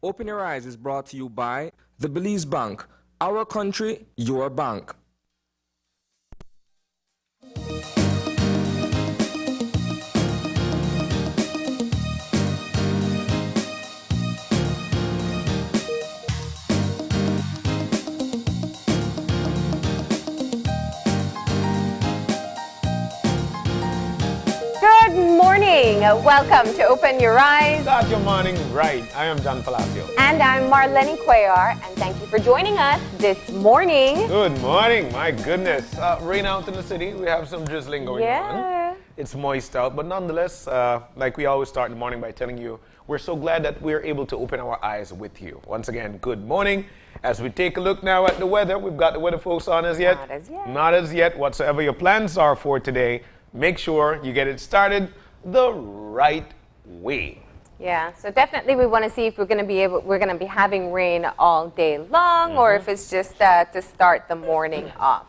Open Your Eyes is brought to you by the Belize Bank. Our country, your bank. Good morning. Welcome to Open Your Eyes. Start your morning right. I am John Palacio. And I'm Marlene Cuellar, and thank you for joining us this morning. Good morning. My goodness. Rain out in the city. We have some drizzling going on. It's moist out, but nonetheless, like we always start the morning by telling you, we're so glad that we're able to open our eyes with you. Once again, good morning. As we take a look now at the weather, we've got the weather folks on as yet. Not as yet. Not as yet. Whatsoever your plans are for today, make sure you get it started the right way. Yeah, so definitely we want to see if we're going to be having rain all day long, or if it's just to start the morning off.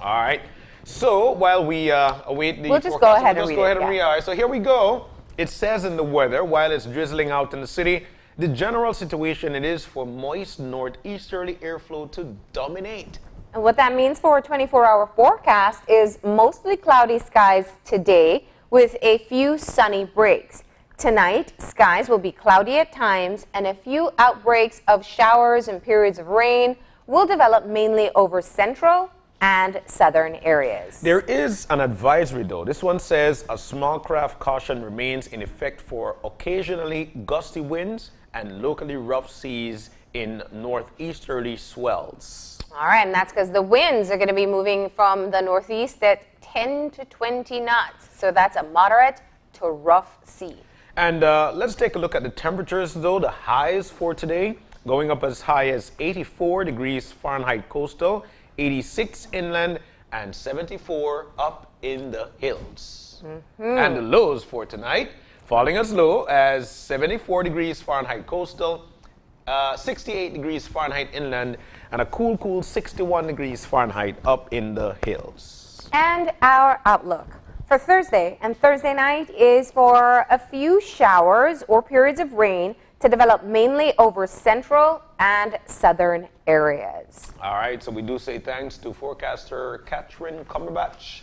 All right. So while we await the We'll just forecast, go ahead and we'll read go ahead it, and read. All right. So here we go. It says in the weather, while it's drizzling out in the city, the general situation it is for moist northeasterly airflow to dominate. And what that means for a 24-hour forecast is mostly cloudy skies today with a few sunny breaks. Tonight, skies will be cloudy at times, and a few outbreaks of showers and periods of rain will develop mainly over central and southern areas. There is an advisory, though. This one says a small craft caution remains in effect for occasionally gusty winds and locally rough seas in northeasterly swells. All right, and that's because the winds are going to be moving from the northeast at 10 to 20 knots. So that's a moderate to rough sea. And let's take a look at the temperatures, though. The highs for today going up as high as 84 degrees Fahrenheit coastal, 86 inland, and 74 up in the hills. And the lows for tonight falling as low as 74 degrees Fahrenheit coastal, 68 degrees Fahrenheit inland, and a cool 61 degrees Fahrenheit up in the hills. And our outlook for Thursday and Thursday night is for a few showers or periods of rain to develop mainly over central and southern areas. All right, so we do say thanks to forecaster Catherine Cumberbatch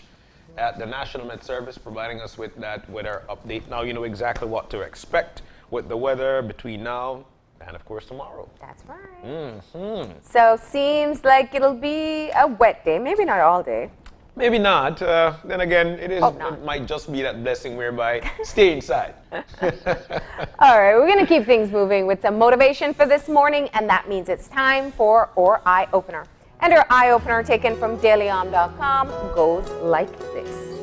at the National Met Service providing us with that weather update. Now you know exactly what to expect with the weather between now and, of course, tomorrow. That's right. So seems like it'll be a wet day. Maybe not all day. Maybe not. Then again, it might just be that blessing whereby stay inside. All right, we're going to keep things moving with some motivation for this morning, and that means it's time for our Eye Opener. And our Eye Opener, taken from dailyom.com, goes like this.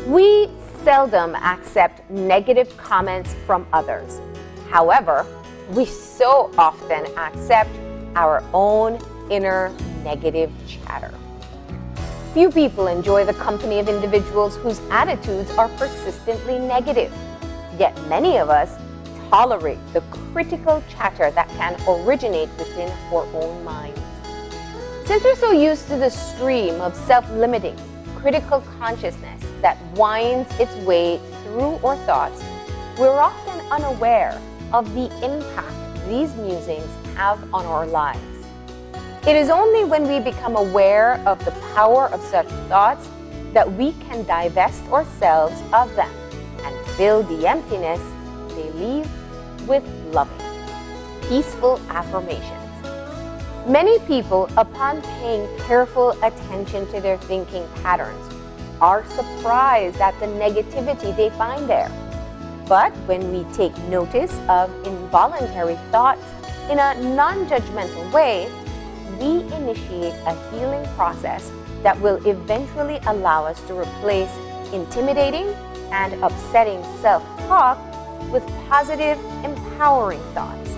We seldom accept negative comments from others. However, we so often accept our own inner negative chatter. Few people enjoy the company of individuals whose attitudes are persistently negative. Yet many of us tolerate the critical chatter that can originate within our own minds. Since we're so used to the stream of self-limiting, critical consciousness that winds its way through our thoughts, we're often unaware of the impact these musings have on our lives. It is only when we become aware of the power of such thoughts that we can divest ourselves of them and fill the emptiness they leave with loving, peaceful affirmations. Many people, upon paying careful attention to their thinking patterns, are surprised at the negativity they find there. But when we take notice of involuntary thoughts in a non-judgmental way, we initiate a healing process that will eventually allow us to replace intimidating and upsetting self-talk with positive, empowering thoughts.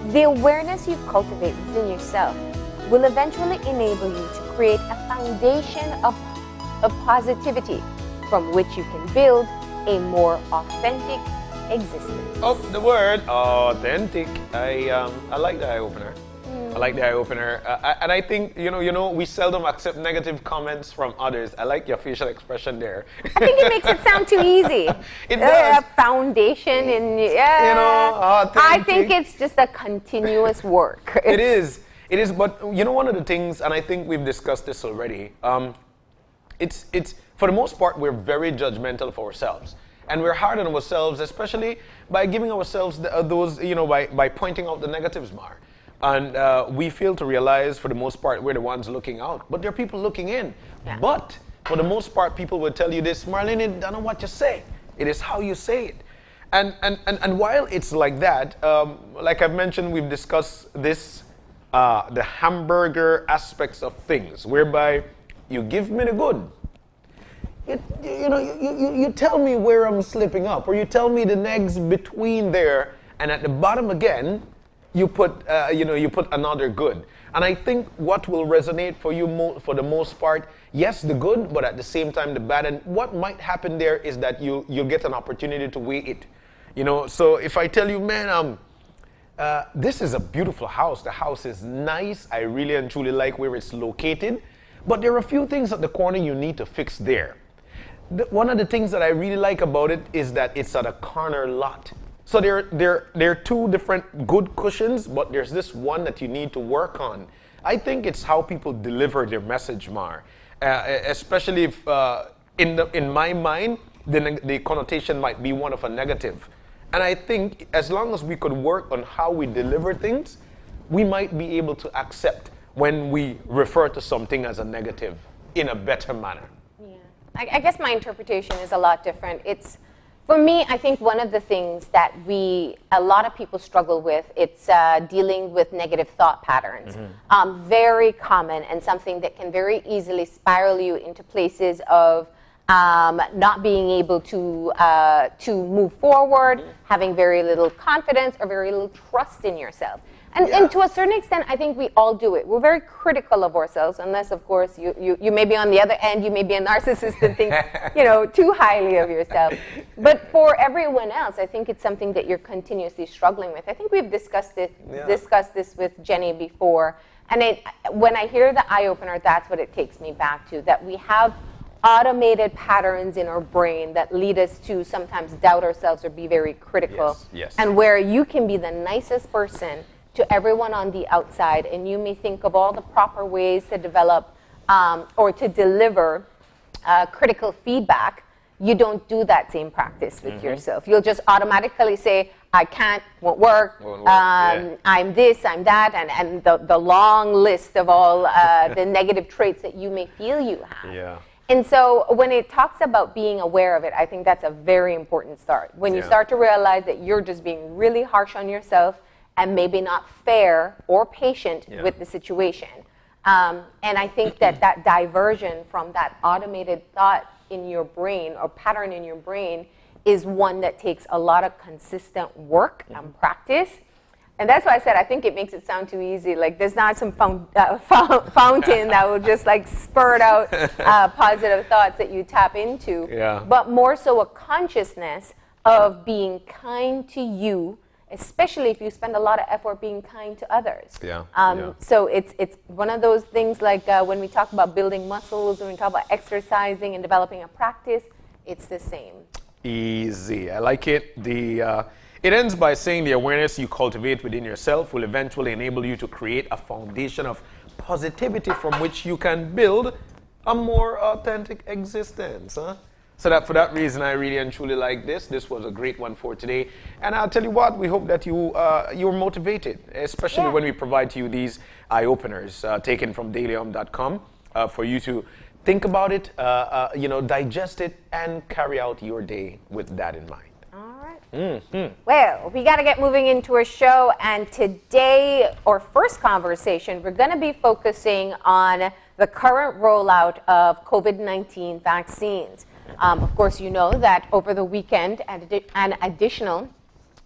The awareness you cultivate within yourself will eventually enable you to create a foundation of positivity from which you can build a more authentic existence. Oh, the word authentic. I like the eye opener. like the eye opener, and I think we seldom accept negative comments from others. I like your facial expression there. I think it makes it sound too easy. It does. Foundation and I think it's just a continuous work. It is. But one of the things, and I think we've discussed this already. It's for the most part we're very judgmental of ourselves, and we're hard on ourselves, especially by giving ourselves those by pointing out the negatives more. And we fail to realize, for the most part, we're the ones looking out. But there are people looking in. Yeah. But for the most part, people will tell you this, Marlene, it don't know what you say. It is how you say it. And while it's like that, like I've mentioned, we've discussed this, the hamburger aspects of things, whereby you give me the good. You tell me where I'm slipping up, or you tell me the next between there, and at the bottom again, you put another good. And I think what will resonate for you for the most part, yes, the good, but at the same time the bad. And what might happen there is that you'll get an opportunity to weigh it. So if I tell you, man, this is a beautiful house. The house is nice. I really and truly like where it's located. But there are a few things at the corner you need to fix there. One of the things that I really like about it is that it's at a corner lot. So there are two different good cushions, but there's this one that you need to work on. I think it's how people deliver their message, Mar. Especially if, in my mind, the connotation might be one of a negative. And I think as long as we could work on how we deliver things, we might be able to accept when we refer to something as a negative in a better manner. Yeah, I guess my interpretation is a lot different. For me, I think one of the things that a lot of people struggle with, it's dealing with negative thought patterns. Very common, and something that can very easily spiral you into places of not being able to move forward, having very little confidence or very little trust in yourself. And to a certain extent, I think we all do it. We're very critical of ourselves, unless, of course, you may be on the other end, you may be a narcissist and think, too highly of yourself. But for everyone else, I think it's something that you're continuously struggling with. I think we've discussed this with Jenny before. And when I hear the eye-opener, that's what it takes me back to, that we have automated patterns in our brain that lead us to sometimes doubt ourselves or be very critical. Yes. And where you can be the nicest person to everyone on the outside, and you may think of all the proper ways to develop or to deliver critical feedback, you don't do that same practice with yourself. You'll just automatically say, I can't, won't work, I'm this, I'm that, and the long list of all the negative traits that you may feel you have. Yeah. And so when it talks about being aware of it, I think that's a very important start. When you start to realize that you're just being really harsh on yourself and maybe not fair or patient with the situation. And I think that diversion from that automated thought in your brain or pattern in your brain is one that takes a lot of consistent work and practice. And that's why I said I think it makes it sound too easy. Like there's not some fountain that will just like spurt out positive thoughts that you tap into. Yeah. But more so a consciousness of being kind to you, especially if you spend a lot of effort being kind to others. So it's one of those things like when we talk about building muscles, when we talk about exercising and developing a practice, it's the same. Easy. I like it. It ends by saying the awareness you cultivate within yourself will eventually enable you to create a foundation of positivity from which you can build a more authentic existence. So that for that reason, I really and truly like this. This was a great one for today. And I'll tell you what, we hope that you're motivated, especially when we provide to you these eye-openers taken from dailyom.com for you to think about it, digest it, and carry out your day with that in mind. Well, we got to get moving into our show, and today, our first conversation, we're going to be focusing on the current rollout of COVID-19 vaccines. Of course, you know that over the weekend, an additional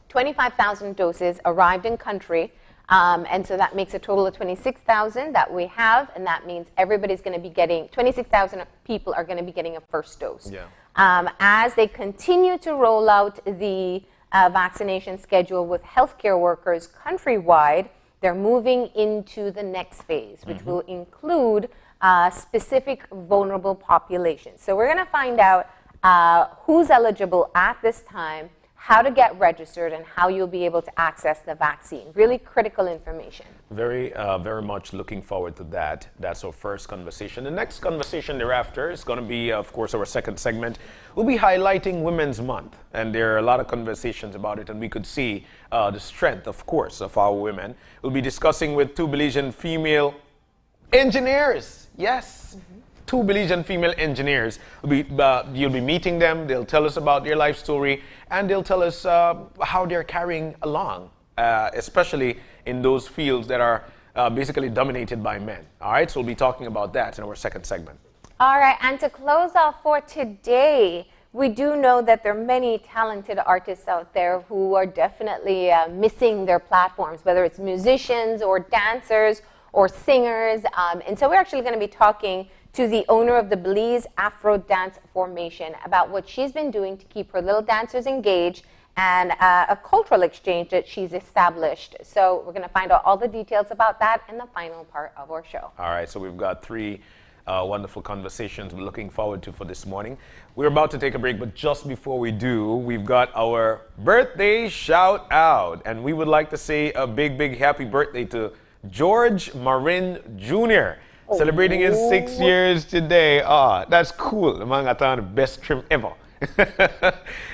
25,000 doses arrived in country, and so that makes a total of 26,000 that we have, and that means everybody's going to be getting, 26,000 people are going to be getting a first dose. As they continue to roll out the vaccination schedule with healthcare workers countrywide, They're moving into the next phase, which will include specific vulnerable populations. So we're going to find out who's eligible at this time, how to get registered, and how you'll be able to access the vaccine. Really critical information. Very much looking forward to that. That's our first conversation. The next conversation thereafter is going to be, of course, our second segment. We'll be highlighting Women's Month, and there are a lot of conversations about it, and we could see the strength, of course, of our women. We'll be discussing with two Belizean female engineers. Yes. Two Belizean female engineers. You'll be meeting them. They'll tell us about their life story, and they'll tell us how they're carrying along, especially in those fields that are basically dominated by men. All right, so we'll be talking about that in our second segment. All right, and to close off for today, we do know that there are many talented artists out there who are definitely missing their platforms, whether it's musicians or dancers or singers. And so we're actually going to be talking to the owner of the Belize Afro Dance Formation about what she's been doing to keep her little dancers engaged and a cultural exchange that she's established. So we're going to find out all the details about that in the final part of our show. All right, so we've got three wonderful conversations we're looking forward to for this morning. We're about to take a break, but just before we do, we've got our birthday shout out. And we would like to say a big, big happy birthday to George Marin Jr., celebrating his 6 years today. That's cool. Among the best trim ever.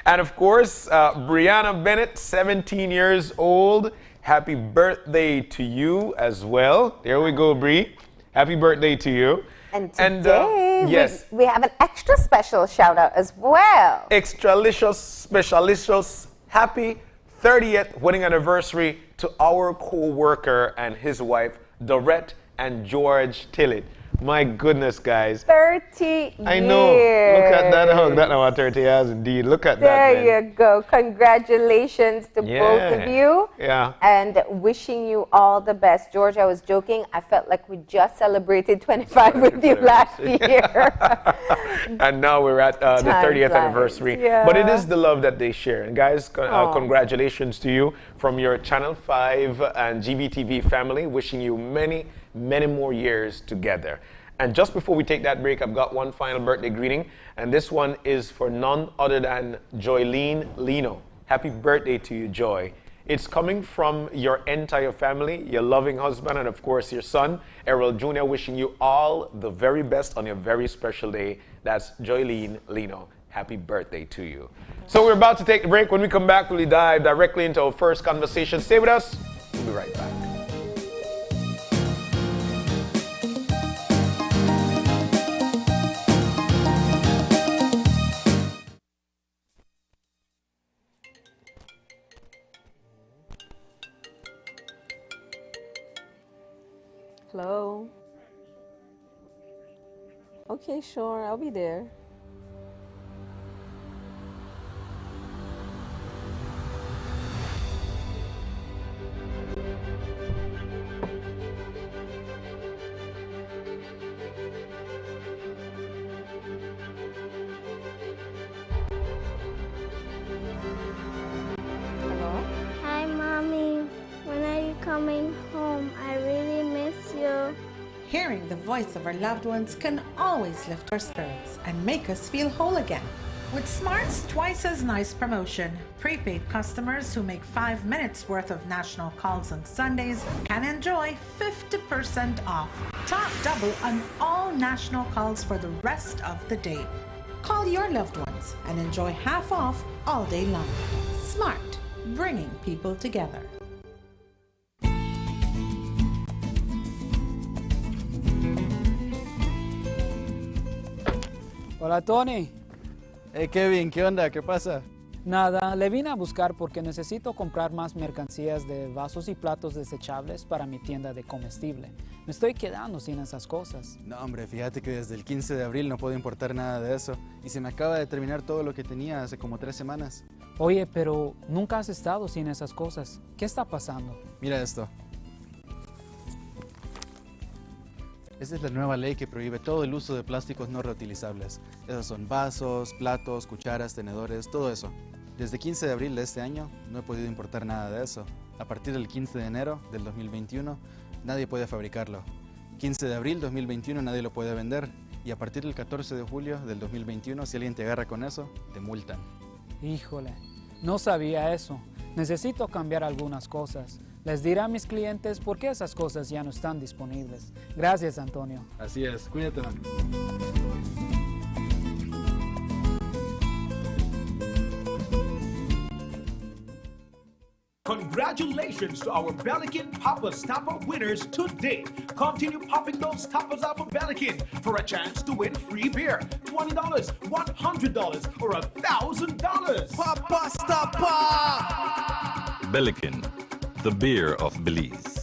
And of course, Brianna Bennett, 17 years old. Happy birthday to you as well. There we go, Bree. Happy birthday to you. And today, yes, we have an extra special shout out as well. Extralicious, specialicious, happy 30th wedding anniversary to our co-worker and his wife, Dorette and George Tillett. My goodness, guys. 30 years. I know. Look at that hug. That now 30 years indeed. Look at that, man. There you go. Congratulations to both of you. Yeah. And wishing you all the best. George, I was joking. I felt like we just celebrated 25 with you last year. And now we're at the 30th anniversary. Yeah. But it is the love that they share. And guys, congratulations to you from your Channel 5 and GBTV family. Wishing you many more years together. And just before we take that break, I've got one final birthday greeting, and this one is for none other than Joylene Lino. Happy birthday to you, Joy. It's coming from your entire family, your loving husband, and of course your son, Errol Jr., wishing you all the very best on your very special day. That's Joylene Lino. Happy birthday to you. So we're about to take the break. When we come back, we'll dive directly into our first conversation. Stay with us. We'll be right back. Hello. Okay, sure, I'll be there. Hello? Hi, Mommy. When are you coming home? I really miss you. Hearing the voice of our loved ones can always lift our spirits and make us feel whole again. With Smart's Twice as Nice promotion, prepaid customers who make 5 minutes worth of national calls on Sundays can enjoy 50% off. Top double on all national calls for the rest of the day. Call your loved ones and enjoy half off all day long. Smart, bringing people together. Hola, Tony. Hey, Kevin, ¿qué onda? ¿Qué pasa? Nada, le vine a buscar porque necesito comprar más mercancías de vasos y platos desechables para mi tienda de comestible. Me estoy quedando sin esas cosas. No, hombre, fíjate que desde el 15 de abril no puedo importar nada de eso. Y se me acaba de terminar todo lo que tenía hace como 3 semanas. Oye, pero nunca has estado sin esas cosas. ¿Qué está pasando? Mira esto. Esta es la nueva ley que prohíbe todo el uso de plásticos no reutilizables. Esos son vasos, platos, cucharas, tenedores, todo eso. Desde 15 de abril de este año no he podido importar nada de eso. A partir del 15 de enero del 2021, nadie puede fabricarlo. 15 de abril 2021, nadie lo puede vender. Y a partir del 14 de julio del 2021, si alguien te agarra con eso, te multan. Híjole, no sabía eso. Necesito cambiar algunas cosas. Les diré a mis clientes por qué esas cosas ya no están disponibles. Gracias, Antonio. Así es, cuídate. Congratulations to our Bellikin Poppers Topper winners today. Continue popping those toppers out for Bellikin for a chance to win free beer, $20, $100, or $1,000. Papa Stopper! Bellikin, the beer of Belize.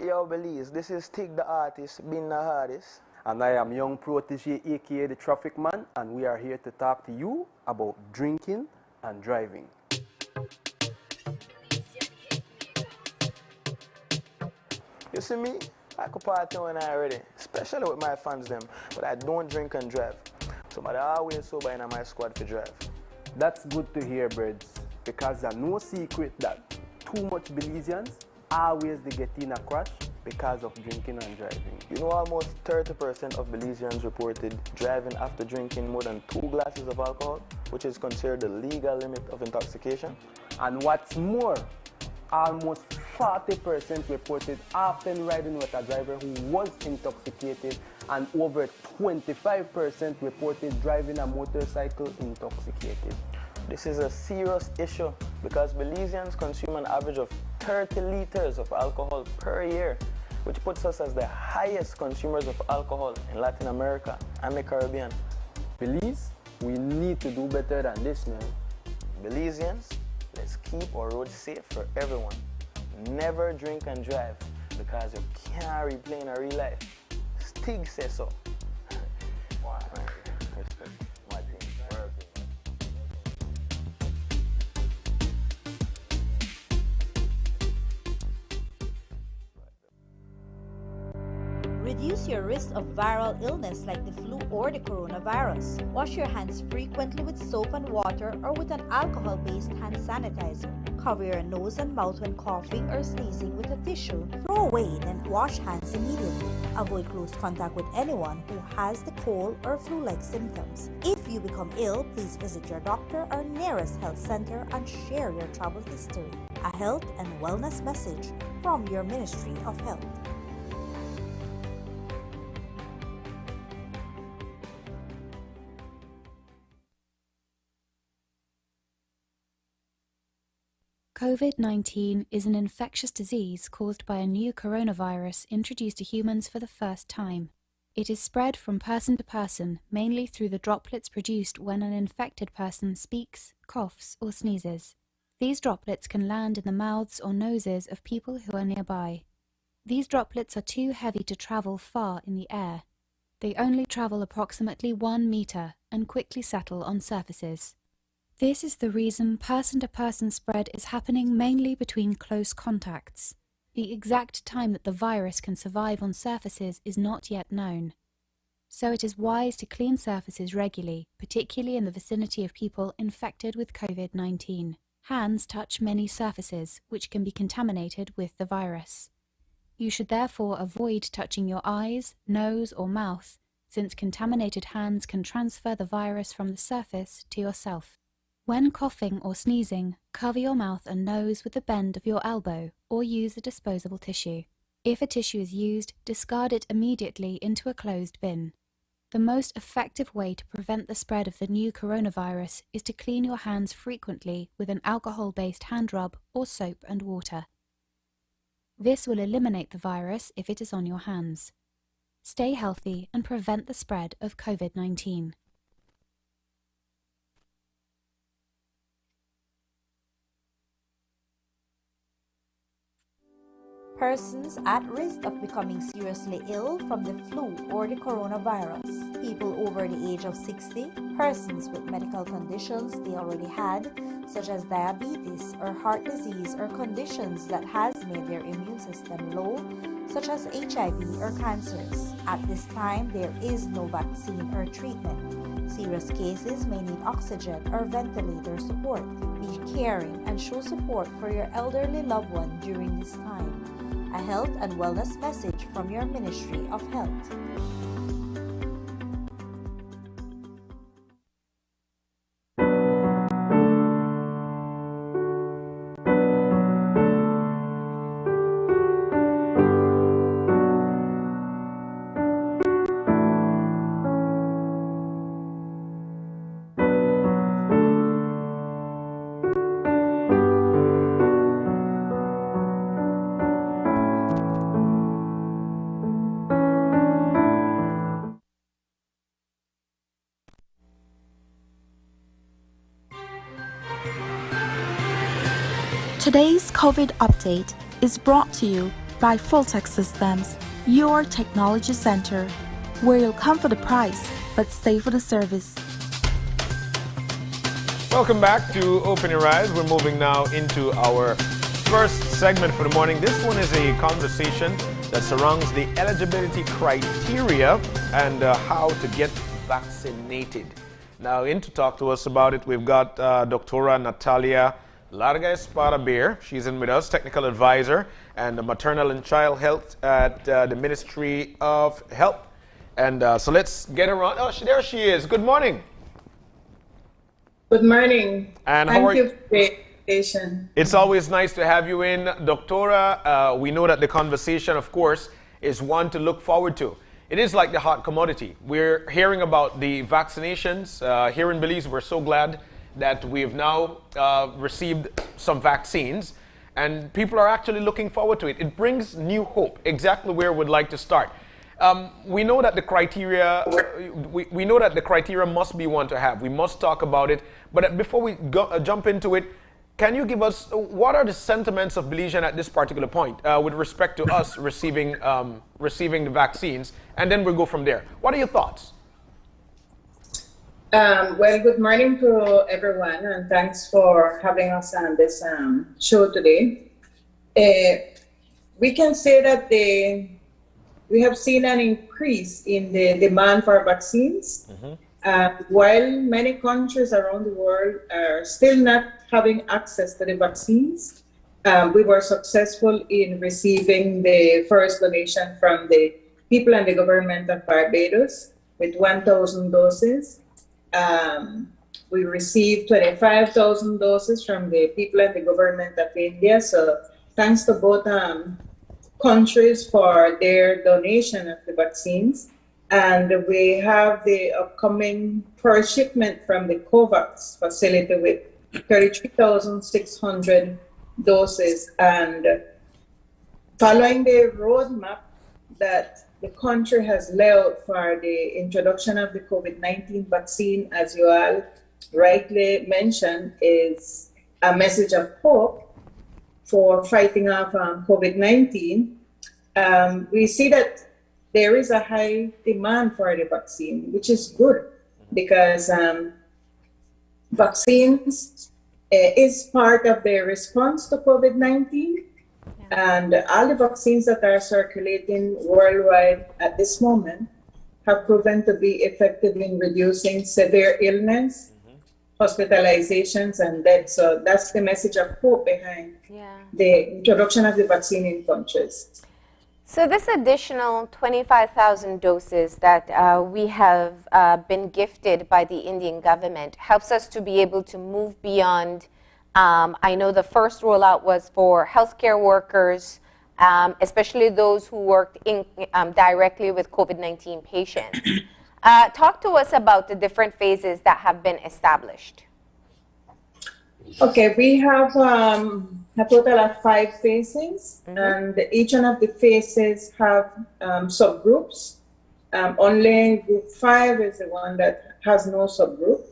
Yo, Belize, this is Tig the artist, Bin the hardest. And I am Young Protege, aka the Traffic Man, and we are here to talk to you about drinking and driving. You see me? I could party when I ready, especially with my fans them, but I don't drink and drive. Somebody always sober in my squad to drive. That's good to hear, birds, because there's no secret that too much Belizeans always they get in a crash because of drinking and driving. You know, almost 30% of Belizeans reported driving after drinking more than 2 glasses of alcohol, which is considered the legal limit of intoxication. And what's more, almost 40% reported often riding with a driver who was intoxicated, and over 25% reported driving a motorcycle intoxicated. This is a serious issue because Belizeans consume an average of 30 liters of alcohol per year, which puts us as the highest consumers of alcohol in Latin America and the Caribbean. Belize, we need to do better than this, man. Belizeans, let's keep our roads safe for everyone. Never drink and drive because you can't replay in a real life. Stig says so. Respect. Reduce your risk of viral illness like the flu or the coronavirus. Wash your hands frequently with soap and water or with an alcohol-based hand sanitizer. Cover your nose and mouth when coughing or sneezing with a tissue. Throw away, then wash hands immediately. Avoid close contact with anyone who has the cold or flu-like symptoms. If you become ill, please visit your doctor or nearest health center and share your travel history. A health and wellness message from your Ministry of Health. COVID-19 is an infectious disease caused by a new coronavirus introduced to humans for the first time. It is spread from person to person, mainly through the droplets produced when an infected person speaks, coughs, or sneezes. These droplets can land in the mouths or noses of people who are nearby. These droplets are too heavy to travel far in the air. They only travel approximately 1 meter and quickly settle on surfaces. This is the reason person-to-person spread is happening mainly between close contacts. The exact time that the virus can survive on surfaces is not yet known. So it is wise to clean surfaces regularly, particularly in the vicinity of people infected with COVID-19. Hands touch many surfaces, which can be contaminated with the virus. You should therefore avoid touching your eyes, nose, or mouth, since contaminated hands can transfer the virus from the surface to yourself. When coughing or sneezing, cover your mouth and nose with the bend of your elbow or use a disposable tissue. If a tissue is used, discard it immediately into a closed bin. The most effective way to prevent the spread of the new coronavirus is to clean your hands frequently with an alcohol-based hand rub or soap and water. This will eliminate the virus if it is on your hands. Stay healthy and prevent the spread of COVID-19. Persons at risk of becoming seriously ill from the flu or the coronavirus, people over the age of 60, persons with medical conditions they already had, such as diabetes or heart disease or conditions that has made their immune system low, such as HIV or cancers. At this time, there is no vaccine or treatment. Serious cases may need oxygen or ventilator support. Be caring and show support for your elderly loved one during this time. A health and wellness message from your Ministry of Health. Today's COVID update is brought to you by Fulltech Systems, your technology center, where you'll come for the price but stay for the service. Welcome back to Open Your Eyes. We're moving now into our first segment for the morning. This one is a conversation that surrounds the eligibility criteria and how to get vaccinated. Now, in to talk to us about it, we've got Dr. Natalia Larga-Espada-Beer. She's in with us, technical advisor and maternal and child health at the Ministry of Health. And so let's get her on. Oh, there she is. Good morning. Good morning. And thank you for the invitation. It's always nice to have you in, Doctora. We know that the conversation, of course, is one to look forward to. It is like the hot commodity. We're hearing about the vaccinations. Here in Belize, we're so glad that we've now received some vaccines, and people are actually looking forward to it. It brings new hope, exactly where we'd like to start. We know that the criteria, we know that the criteria must be one to have. We must talk about it. But before we jump into it, can you give us what are the sentiments of Belizean at this particular point with respect to us receiving the vaccines, and then we'll go from there. What are your thoughts? Well, good morning to everyone, and thanks for having us on this show today. We can say that we have seen an increase in the demand for vaccines. While many countries around the world are still not having access to the vaccines, we were successful in receiving the first donation from the people and the government of Barbados with 1,000 doses. We received 25,000 doses from the people and the government of India. So thanks to both countries for their donation of the vaccines. And we have the upcoming first shipment from the COVAX facility with 33,600 doses. And following the roadmap that the country has laid out for the introduction of the COVID-19 vaccine, as you all rightly mentioned, is a message of hope for fighting off COVID-19. We see that there is a high demand for the vaccine, which is good because vaccines is part of the response to COVID-19. And all the vaccines that are circulating worldwide at this moment have proven to be effective in reducing severe illness, hospitalizations, and death. So that's the message of hope behind the introduction of the vaccine in countries. So this additional 25,000 doses that we have been gifted by the Indian government helps us to be able to move beyond. I know the first rollout was for healthcare workers, especially those who worked directly with COVID-19 patients. Talk to us about the different phases that have been established. Okay, we have a total of 5 phases, and each one of the phases have subgroups. Only group 5 is the one that has no subgroup.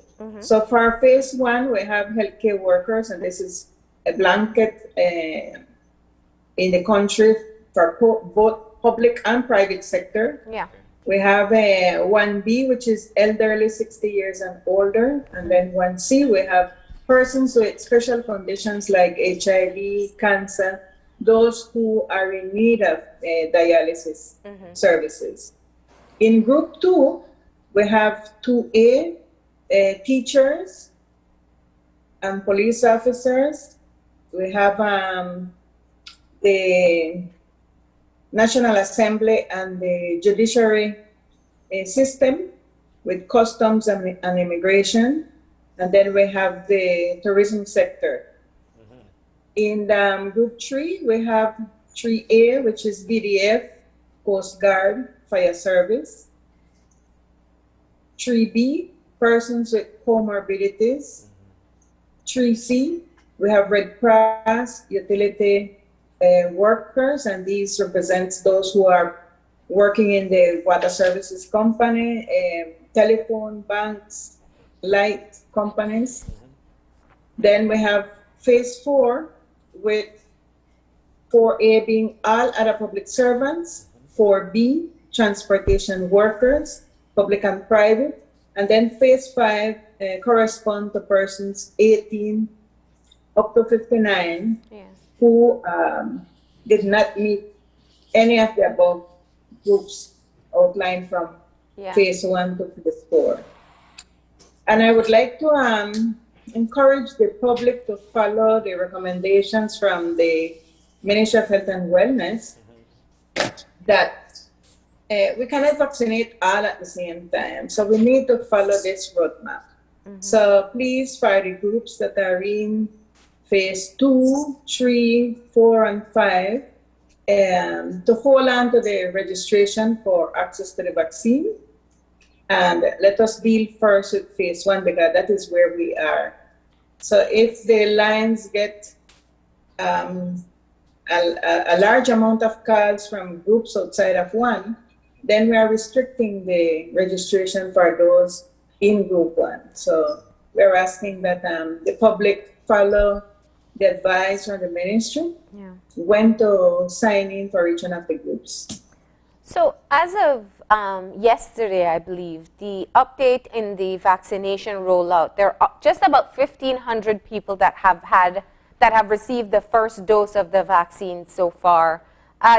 So for phase 1, we have healthcare workers, and this is a blanket in the country for both public and private sector. Yeah. We have 1B, which is elderly 60 years and older, and then 1C, we have persons with special conditions like HIV, cancer, those who are in need of dialysis services. In group 2, we have 2A, teachers and police officers. We have the National Assembly and the judiciary system with customs and immigration. And then we have the tourism sector. In group 3, we have 3A, which is BDF, Coast Guard, Fire Service. 3B, persons with comorbidities. 3C, we have Red Cross, utility workers, and these represents those who are working in the water services company, telephone, banks, light companies. Then we have phase 4 with 4A being all other public servants, 4B, transportation workers, public and private, and then phase 5 correspond to persons 18 up to 59 who did not meet any of the above groups outlined from phase 1 to phase 4. And I would like to encourage the public to follow the recommendations from the Ministry of Health and Wellness that we cannot vaccinate all at the same time. So we need to follow this roadmap. So please, for the groups that are in phase 2, 3, 4, and 5, to hold on to the registration for access to the vaccine. And let us deal first with phase 1 because that is where we are. So if the lines get a large amount of calls from groups outside of 1, then we are restricting the registration for those in group 1. So we're asking that the public follow the advice from the ministry when to sign in for each one of the groups. So as of yesterday, I believe, the update in the vaccination rollout, there are just about 1,500 people that have received the first dose of the vaccine so far.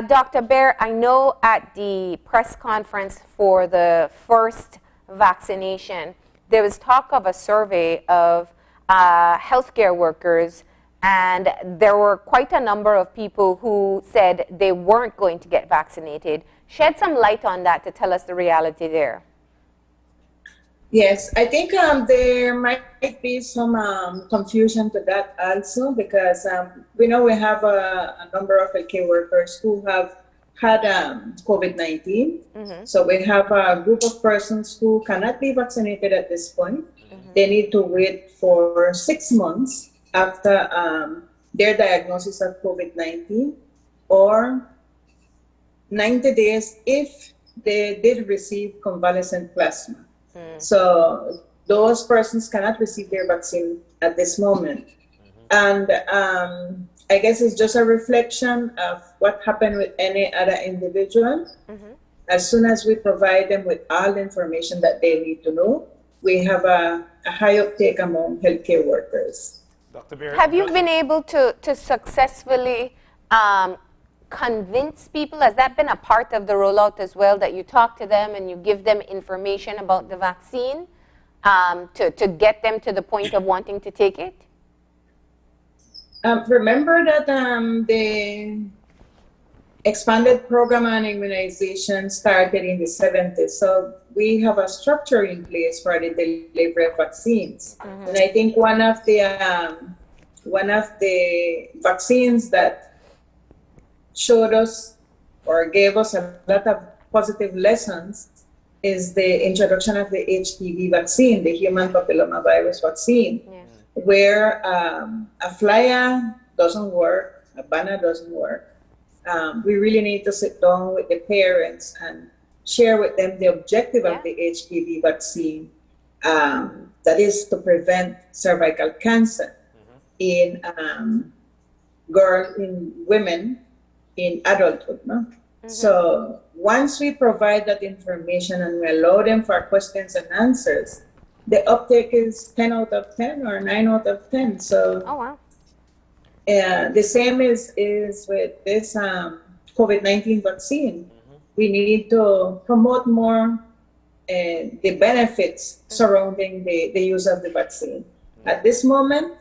Dr. Baer, I know at the press conference for the first vaccination, there was talk of a survey of healthcare workers, and there were quite a number of people who said they weren't going to get vaccinated. Shed some light on that to tell us the reality there. Yes, I think there might be some confusion to that also because we know we have a number of healthcare workers who have had COVID-19. So we have a group of persons who cannot be vaccinated at this point. They need to wait for 6 months after their diagnosis of COVID-19, or 90 days if they did receive convalescent plasma. So those persons cannot receive their vaccine at this moment. And I guess it's just a reflection of what happened with any other individual. As soon as we provide them with all the information that they need to know, we have a high uptake among healthcare workers. Dr. Beard, have you been able to successfully convince people? Has that been a part of the rollout as well, that you talk to them and you give them information about the vaccine to get them to the point of wanting to take it? Remember that the expanded program on immunization started in the 70s. So we have a structure in place for the delivery of vaccines. And I think one of the vaccines that showed us or gave us a lot of positive lessons is the introduction of the HPV vaccine, the human papillomavirus vaccine, where a flyer doesn't work, a banner doesn't work. We really need to sit down with the parents and share with them the objective of the HPV vaccine, that is to prevent cervical cancer in women in adulthood. No? So once we provide that information and we allow them for questions and answers, the uptake is 10 out of 10 or 9 out of 10. So the same is with this COVID-19 vaccine. We need to promote more the benefits surrounding the use of the vaccine. At this moment,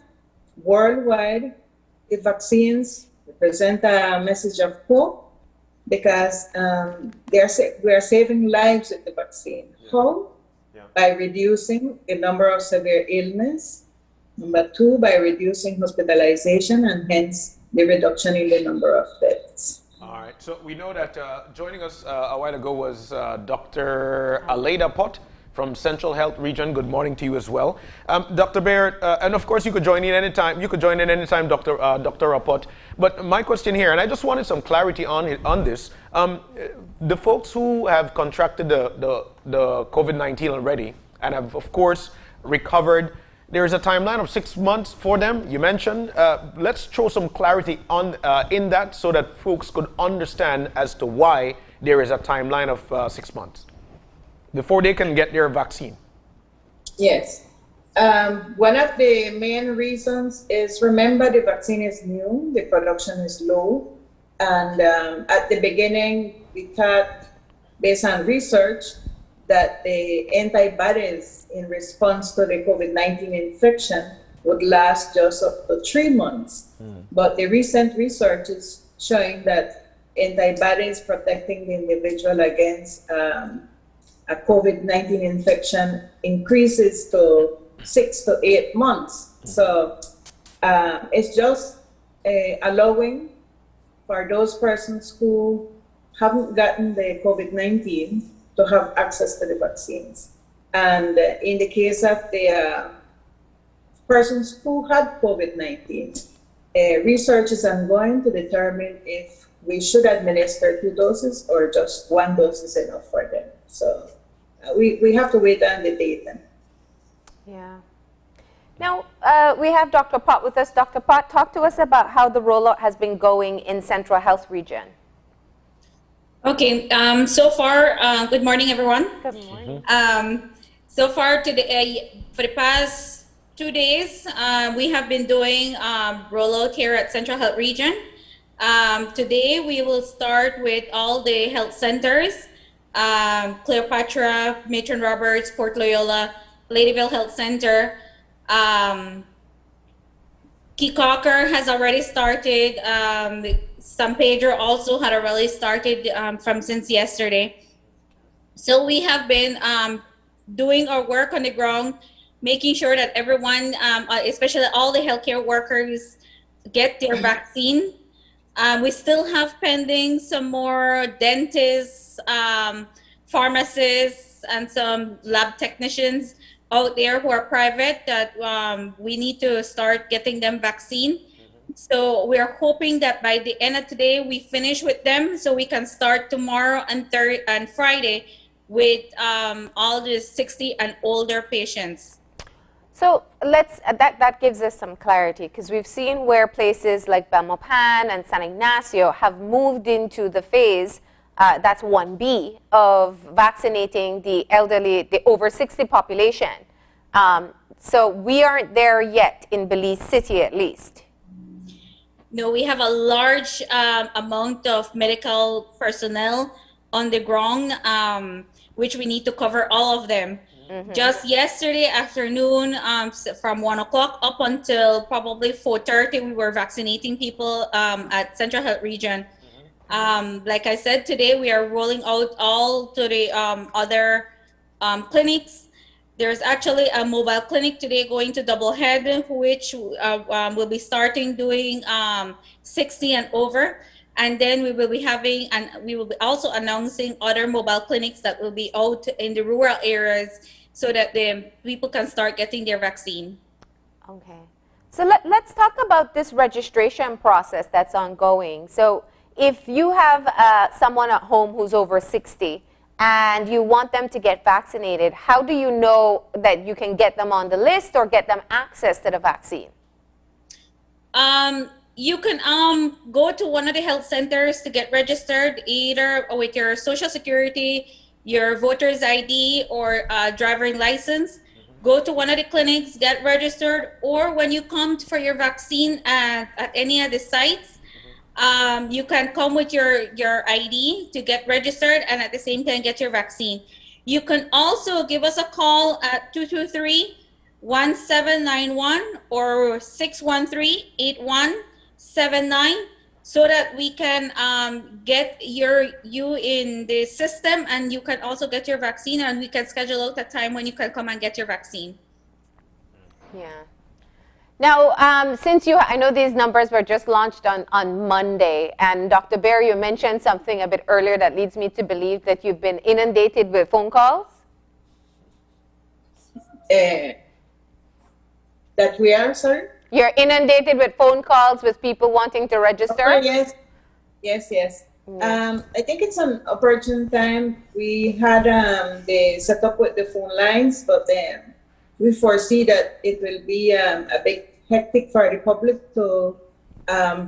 worldwide, the vaccines represent a message of hope, because we are saving lives with the vaccine. How? By reducing the number of severe illness. Number two, by reducing hospitalization and hence the reduction in the number of deaths. All right, so we know that joining us a while ago was Dr. Aleda Pot from Central Health Region. Good morning to you as well. Dr. Baird, and of course you could join in anytime. You could join in anytime, Dr. Rapot. But my question here, and I just wanted some clarity on this. The folks who have contracted the COVID-19 already and have, of course, recovered, there is a timeline of 6 months for them, you mentioned. Let's throw some clarity on in that so that folks could understand as to why there is a timeline of 6 months before they can get their vaccine. Yes. One of the main reasons is, remember, the vaccine is new, the production is low. And at the beginning, we thought, based on research, that the antibodies in response to the COVID-19 infection would last just up to 3 months. But the recent research is showing that antibodies protecting the individual against a COVID-19 infection increases to 6 to 8 months. So it's just allowing for those persons who haven't gotten the COVID-19 to have access to the vaccines. And in the case of the persons who had COVID-19, research is ongoing to determine if we should administer 2 doses or just 1 dose is enough for them. So we have to wait on the data. Yeah. Now, we have Dr. Pot with us. Dr. Pot, talk to us about how the rollout has been going in Central Health Region. Okay, so far, good morning, everyone. Good morning. So far, today, for the past 2 days, we have been doing rollout here at Central Health Region. Today, we will start with all the health centers, Cleopatra, Matron Roberts, Port Loyola, Ladyville Health Center. Keycocker has already started. San Pedro also had already started from since yesterday. So we have been doing our work on the ground, making sure that everyone, especially all the healthcare workers, get their vaccine. We still have pending some more dentists, pharmacists, and some lab technicians out there who are private that we need to start getting them vaccine. So we're hoping that by the end of today, we finish with them so we can start tomorrow and Friday with all the 60 and older patients. So that gives us some clarity, because we've seen where places like Belmopan and San Ignacio have moved into the phase, that's 1B, of vaccinating the elderly, the over 60 population. So we aren't there yet in Belize City, at least. No, we have a large amount of medical personnel on the ground, which we need to cover all of them. Just yesterday afternoon, from 1 o'clock up until probably 4:30, we were vaccinating people at Central Health Region. Like I said, today we are rolling out all to the other clinics. There's actually a mobile clinic today going to Doublehead, which will be starting doing 60 and over. And then we will be having, and we will be also announcing other mobile clinics that will be out in the rural areas so that the people can start getting their vaccine. Okay. So let's talk about this registration process that's ongoing. So if you have someone at home who's over 60 and you want them to get vaccinated, how do you know that you can get them on the list or get them access to the vaccine? You can go to one of the health centers to get registered, either with your Social Security, your voter's ID, or driver's license. Go to one of the clinics, get registered, or when you come for your vaccine at any of the sites, you can come with your ID to get registered and at the same time get your vaccine. You can also give us a call at 223-1791 or 613-8179 so that we can get you in the system, and you can also get your vaccine, and we can schedule out a time when you can come and get your vaccine. Yeah. Now, since I know these numbers were just launched on Monday, and Dr. Bear, you mentioned something a bit earlier that leads me to believe that you've been inundated with phone calls? That we are, sorry? You're inundated with phone calls with people wanting to register? Oh, yes. I think it's an opportune time. We had the setup with the phone lines, but we foresee that it will be a bit hectic for the public to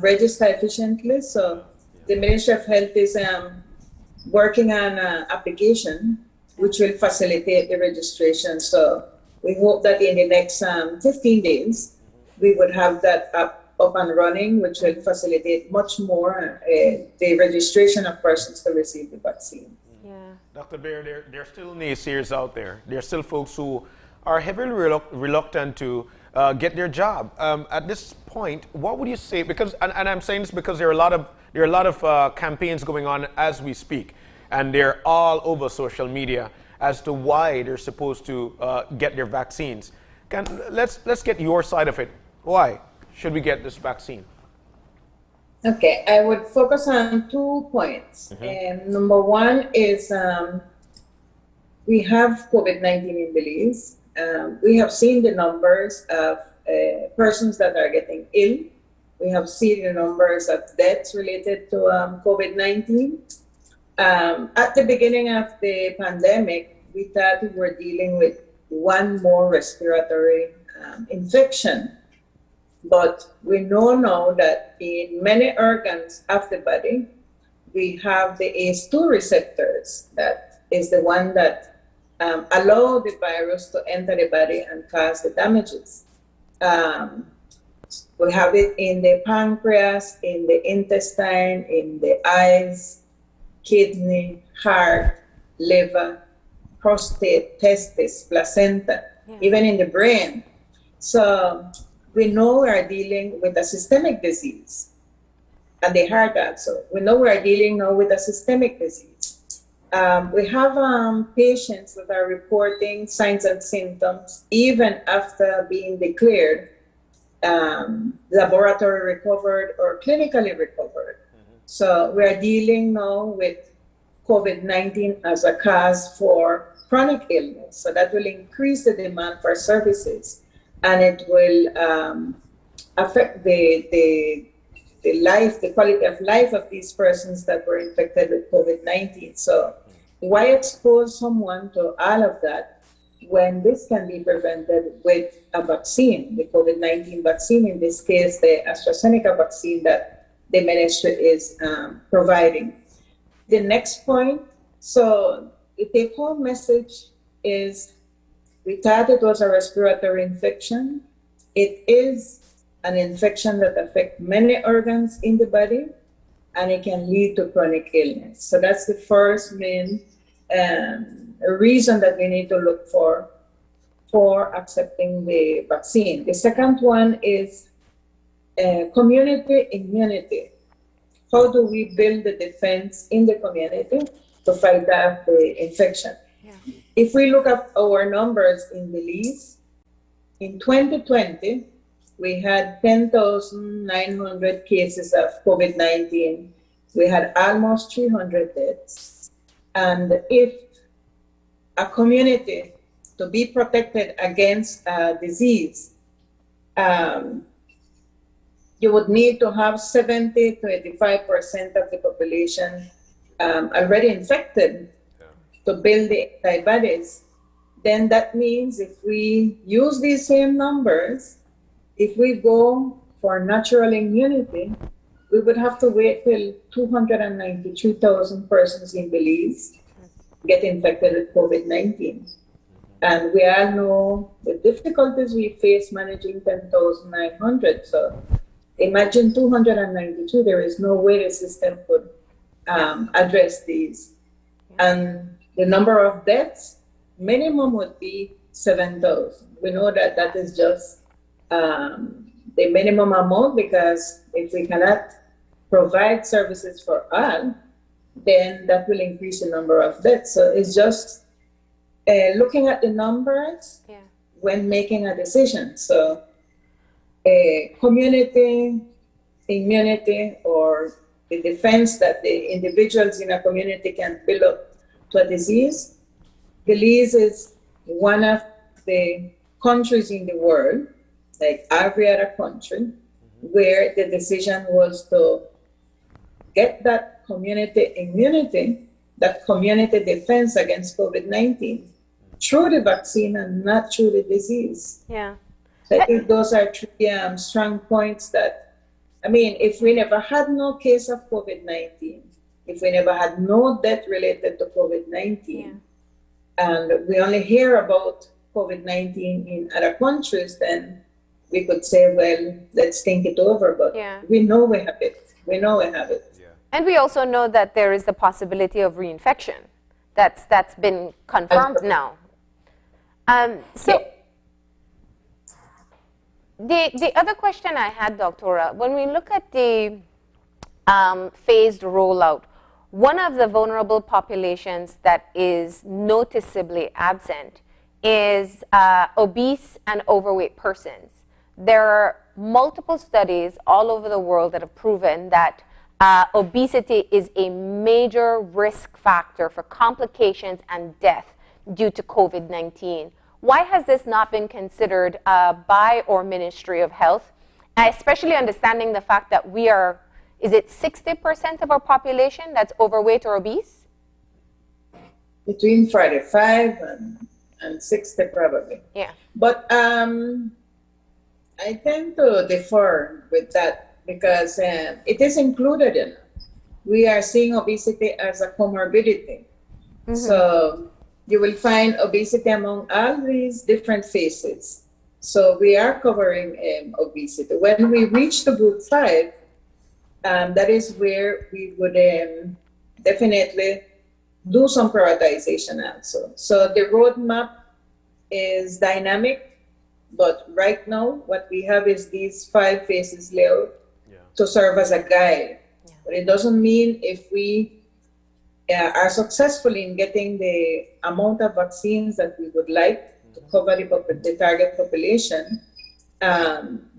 register efficiently. So the Ministry of Health is working on an application which will facilitate the registration. So we hope that in the next 15 days, we would have that up and running, which will facilitate much more the registration of persons to receive the vaccine. Yeah. Dr. Bear, there are still naysayers out there. There are still folks who are heavily reluctant to get their job. At this point, what would you say? Because, and I'm saying this because there are a lot of campaigns going on as we speak, and they're all over social media as to why they're supposed to get their vaccines. Let's get your side of it. Why should we get this vaccine? Okay, I would focus on 2 points. Number one is we have COVID-19 in Belize. We have seen the numbers of persons that are getting ill. We have seen the numbers of deaths related to COVID-19. At the beginning of the pandemic, we thought we were dealing with one more respiratory infection. But we know now that in many organs of the body, we have the ACE2 receptors. That is the one that allow the virus to enter the body and cause the damages. We have it in the pancreas, in the intestine, in the eyes, kidney, heart, liver, prostate, testis, placenta, even in the brain. So we know we are dealing with a systemic disease, and the heart also. We know we are dealing now with a systemic disease. We have patients that are reporting signs and symptoms even after being declared laboratory recovered or clinically recovered. So we are dealing now with COVID-19 as a cause for chronic illness. So that will increase the demand for services, and it will affect the life, the quality of life of these persons that were infected with COVID-19. So why expose someone to all of that when this can be prevented with a vaccine, the COVID-19 vaccine, in this case, the AstraZeneca vaccine that the ministry is providing. The next point, so the take-home message is, we thought it was a respiratory infection. It is an infection that affects many organs in the body, and it can lead to chronic illness. So that's the first main reason that we need to look for accepting the vaccine. The second one is community immunity. How do we build the defense in the community to fight off the infection? Yeah. If we look at our numbers in Belize, in 2020, we had 10,900 cases of COVID-19. We had almost 300 deaths. And if a community to be protected against a disease, you would need to have 70 to 85% of the population already infected to build the antibodies. Then that means if we use these same numbers, if we go for natural immunity, we would have to wait till 293,000 persons in Belize get infected with COVID-19. And we all know the difficulties we face managing 10,900. So imagine 292, there is no way the system could address these. And the number of deaths, minimum would be 7,000. We know that that is just the minimum amount, because if we cannot provide services for all, then that will increase the number of deaths. So it's just looking at the numbers when making a decision. So community immunity, or the defense that the individuals in a community can build up to a disease. Belize is one of the countries in the world, like every other country, where the decision was to get that community immunity, that community defense against COVID-19 through the vaccine and not through the disease. Yeah. So I think those are three strong points that, I mean, if we never had no case of COVID-19, if we never had no death related to COVID-19, and we only hear about COVID-19 in other countries, then we could say, well, let's think it over. But we know we have it. We know we have it. And we also know that there is the possibility of reinfection. That's been confirmed now. The other question I had, Doctora, when we look at the phased rollout, one of the vulnerable populations that is noticeably absent is obese and overweight persons. There are multiple studies all over the world that have proven that obesity is a major risk factor for complications and death due to COVID-19. Why has this not been considered by our Ministry of Health, especially understanding the fact that we are, is it 60% of our population that's overweight or obese? Between 45 and 60 probably. Yeah. But I tend to differ with that, because it is included in it. We are seeing obesity as a comorbidity. So you will find obesity among all these different phases. So we are covering obesity. When we reach the group 5, that is where we would definitely do some prioritization also. So the roadmap is dynamic, but right now what we have is these 5 phases layout to serve as a guide. But it doesn't mean if we are successful in getting the amount of vaccines that we would like to cover the target population,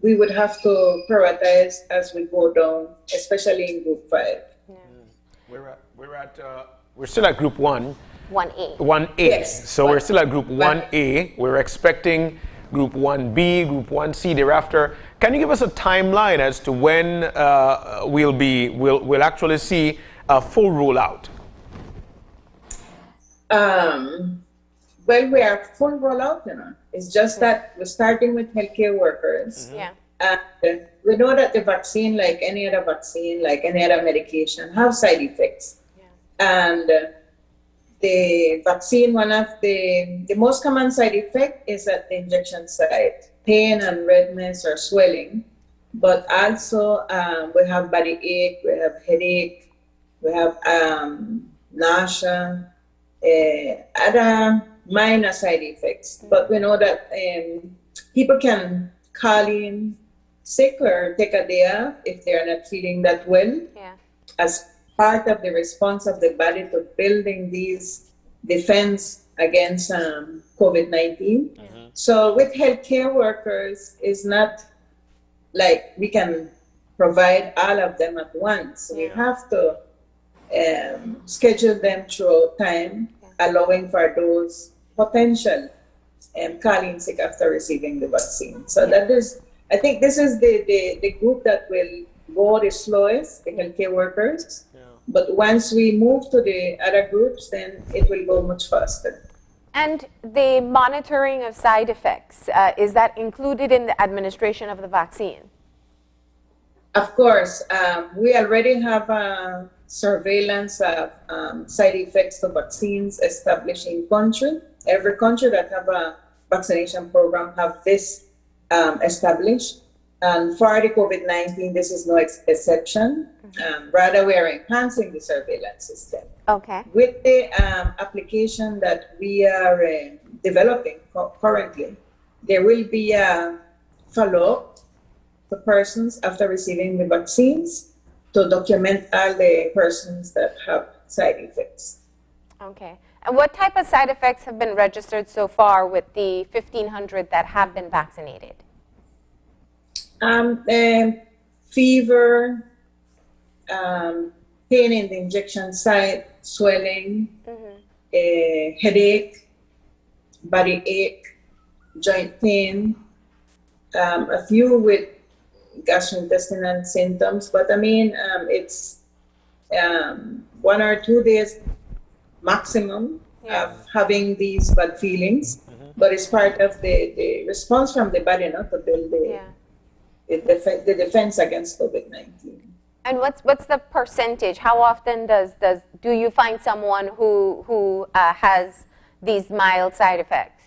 we would have to prioritize as we go down, especially in group 5. We're still at group 1. 1A. 1A. Yes. So we're still at group 1A. We're expecting Group 1B, Group 1C thereafter. Can you give us a timeline as to when we'll actually see a full rollout? Well, we are full rollout, you know. It's just that we're starting with healthcare workers. Yeah. And we know that the vaccine, like any other vaccine, like any other medication, have side effects. And the vaccine, one of the most common side effect is at the injection site, pain and redness or swelling. But also we have body ache, we have headache, we have nausea, other minor side effects. But we know that people can call in sick or take a day off if they are not feeling that well, as part of the response of the body to building these defense against COVID-19. So with healthcare workers, it's not like we can provide all of them at once. We have to schedule them throughout time, allowing for those potential calling sick after receiving the vaccine. So that is, I think this is the group that will go the slowest, the healthcare workers. But once we move to the other groups, then it will go much faster. And the monitoring of side effects, is that included in the administration of the vaccine? Of course, we already have surveillance of side effects of vaccines established in country. Every country that have a vaccination program have this established. And for the COVID-19, this is no exception. Rather, we are enhancing the surveillance system. Okay. With the application that we are developing currently, there will be a follow-up for persons after receiving the vaccines to document all the persons that have side effects. Okay. And what type of side effects have been registered so far with the 1,500 that have been vaccinated? Fever, pain in the injection site, swelling, headache, body ache, joint pain, a few with gastrointestinal symptoms, but I mean, it's 1 or 2 days maximum of having these bad feelings, but it's part of the response from the body, not to build the defense against COVID-19. And what's the percentage? How often do you find someone who has these mild side effects?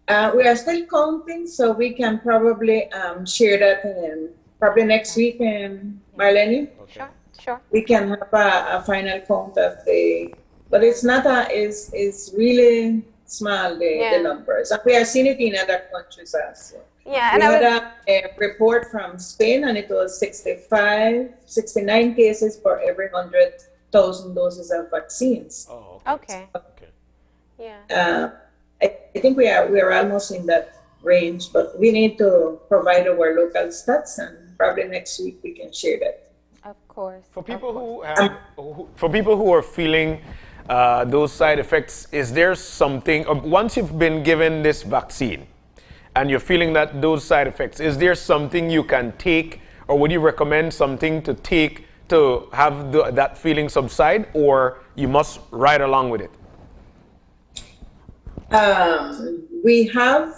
We are still counting, so we can probably share that probably next week, Marlene. Sure. We can have a final count of but it's not it's really small, the numbers. And we are seeing it in other countries also. Yeah, we had a report from Spain, and it was 69 cases for every 100,000 doses of vaccines. Oh, okay. Yeah. I think we are almost in that range, but we need to provide our local stats, and probably next week we can share that. Of course. For people who are feeling those side effects, is there something, once you've been given this vaccine and you're feeling that those side effects, is there something you can take, or would you recommend something to take to have that feeling subside, or you must ride along with it? We have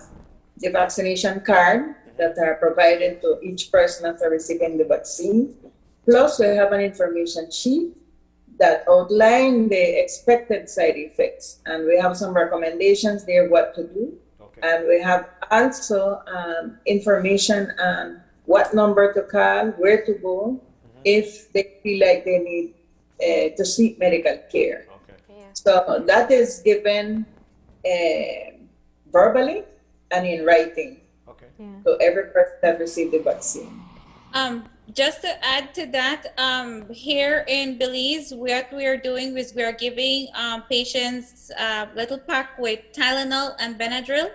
the vaccination card that are provided to each person after receiving the vaccine. Plus, we have an information sheet that outline the expected side effects, and we have some recommendations there what to do. And we have also information on what number to call, where to go, if they feel like they need to seek medical care. So that is given verbally and in writing to every person that received the vaccine. Just to add to that, here in Belize, what we are doing is we are giving patients a little pack with Tylenol and Benadryl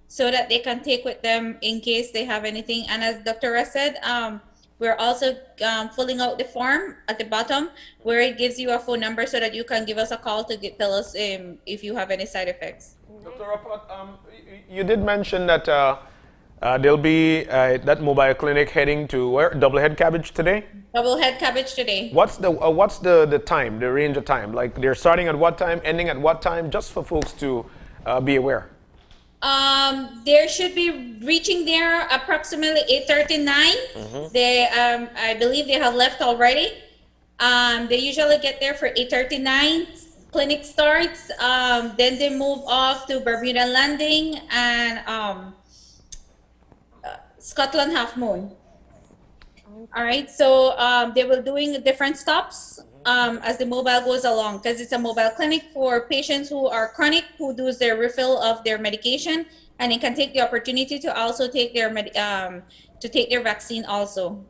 so that they can take with them in case they have anything. And as Dr. Russ said, We're also filling out the form at the bottom where it gives you a phone number so that you can give us a call to tell us if you have any side effects. Dr. Rapport, you did mention that there'll be that mobile clinic heading to where? Doublehead Cabbage today? Doublehead Cabbage today. What's the time, the range of time? Like they're starting at what time, ending at what time, just for folks to be aware? There should be reaching there approximately 8:39. They, I believe they have left already. They usually get there for 8:39. Clinic starts. Then they move off to Bermuda Landing and Scotland Half Moon. All right, so they will doing different stops as the mobile goes along, because it's a mobile clinic for patients who are chronic, who do their refill of their medication, and they can take the opportunity to also take their vaccine also.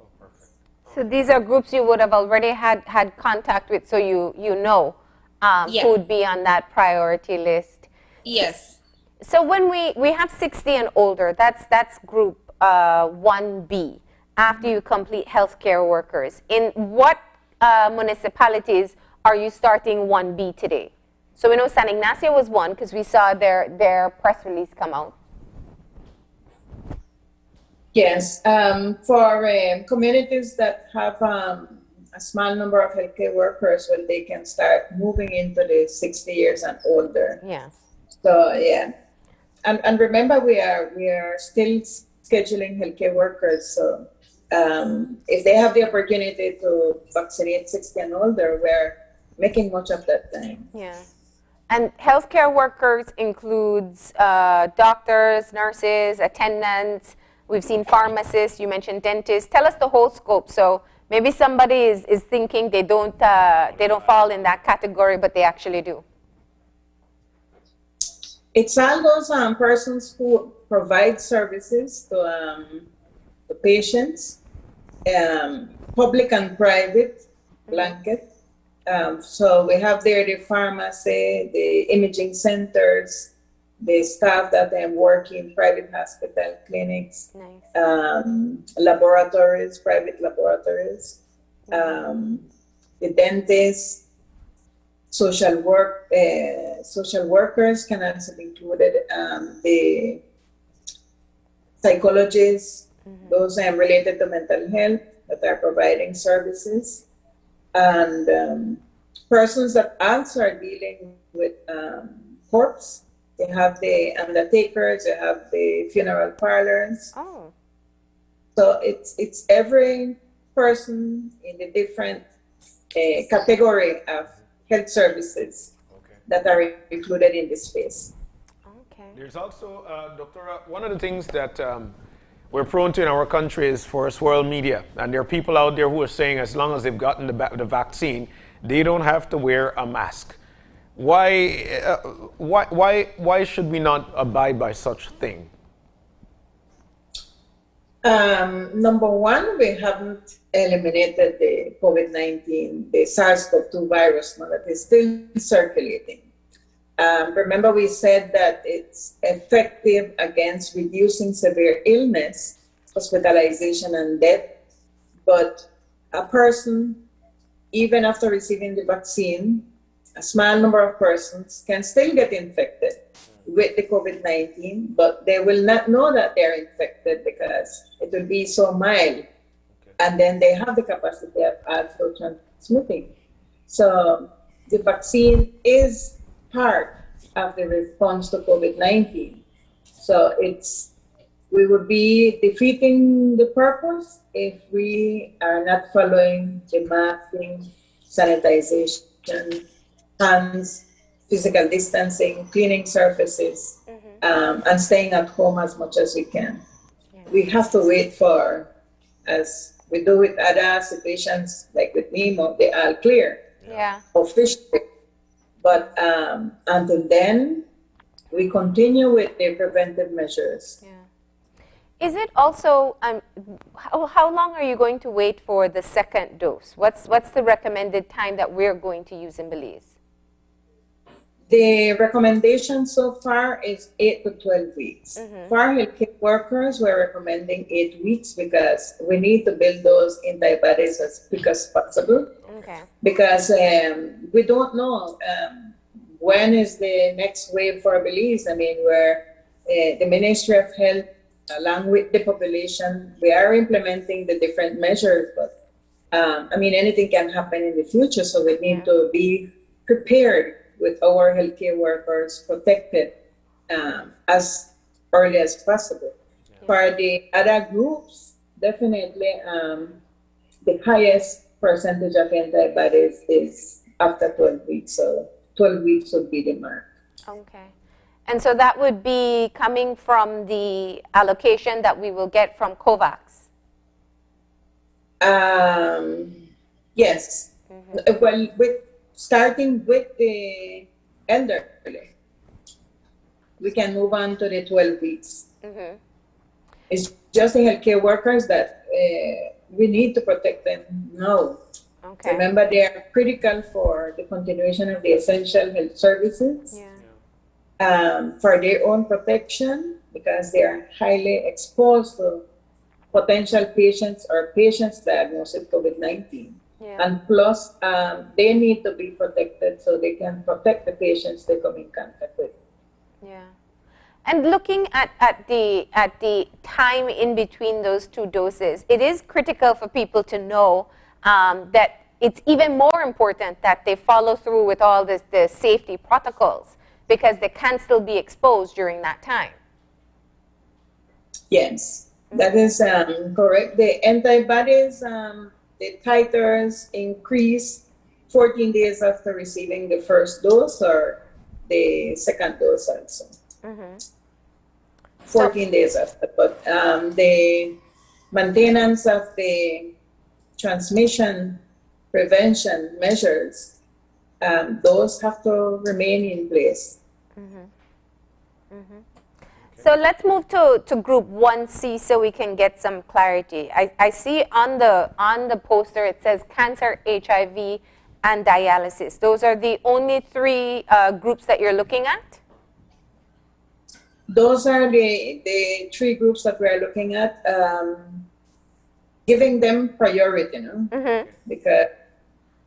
So these are groups you would have already had contact with, so you know who would be on that priority list. Yes. So when we have 60 and older, that's group 1B. After you complete healthcare workers, in what municipalities are you starting 1B today? So we know San Ignacio was one because we saw their press release come out. Yes, for communities that have a small number of healthcare workers, well, they can start moving into the 60 years and older. Yeah. So yeah, and remember we are still scheduling healthcare workers. So if they have the opportunity to vaccinate 60 and older, we're making much of that time. Yeah. And healthcare workers includes doctors, nurses, attendants. We've seen pharmacists. You mentioned dentists. Tell us the whole scope. So maybe somebody is thinking they don't fall in that category, but they actually do. It's all those persons who provide services to patients, public and private blanket. So we have there the pharmacy, the imaging centers, the staff that work in private hospital clinics, laboratories, private laboratories, the dentists, social workers can also be included, the psychologists, those related to mental health that are providing services, and persons that also are dealing with corpse. They have the undertakers, they have the funeral parlors. Oh. So it's every person in the different category of health services that are included in this space. Okay. There's also, Doctora, one of the things that we're prone to in our country is for swirl media. And there are people out there who are saying as long as they've gotten the vaccine, they don't have to wear a mask. Why should we not abide by such thing? Number one, we haven't eliminated the COVID-19, the SARS-CoV-2 virus, now that is still circulating. Remember we said that it's effective against reducing severe illness, hospitalization, and death, but a person, even after receiving the vaccine, a small number of persons can still get infected with the COVID-19, but they will not know that they're infected because it will be so mild. And then they have the capacity of also transmitting. So the vaccine is part of the response to COVID-19. So we would be defeating the purpose if we are not following the masking, sanitization, hands, physical distancing, cleaning surfaces, and staying at home as much as we can. We have to wait for, as we do with other situations like with Nemo, they are clear officially. But until then, we continue with the preventive measures. Is it also, how long are you going to wait for the second dose? What's the recommended time that we're going to use in Belize? The recommendation so far is 8 to 12 weeks. For healthcare workers, we're recommending 8 weeks because we need to build those antibodies as quick as possible. Okay. Because we don't know when is the next wave for Belize. I mean, where the Ministry of Health, along with the population, we are implementing the different measures, but I mean, anything can happen in the future, so we need to be prepared with our healthcare workers protected as early as possible. For the other groups, definitely the highest percentage of antibodies is after 12 weeks. So 12 weeks would be the mark. Okay. And so that would be coming from the allocation that we will get from COVAX? Yes. Well, starting with the elderly, we can move on to the 12 weeks. It's just the healthcare workers that we need to protect them now. Okay. Remember, they are critical for the continuation of the essential health services, for their own protection, because they are highly exposed to potential patients or patients diagnosed with COVID-19. And plus, they need to be protected so they can protect the patients they come in contact with. Yeah. And looking at the time in between those two doses, it is critical for people to know that it's even more important that they follow through with all the safety protocols, because they can still be exposed during that time. Yes, that is correct. The antibodies, the titers increase 14 days after receiving the first dose or the second dose also. 14 days after. But the maintenance of the transmission prevention measures, those have to remain in place. So let's move to group 1C so we can get some clarity. I see on the poster it says cancer, HIV, and dialysis. Those are the only three groups that you're looking at? Those are the three groups that we're looking at, giving them priority, because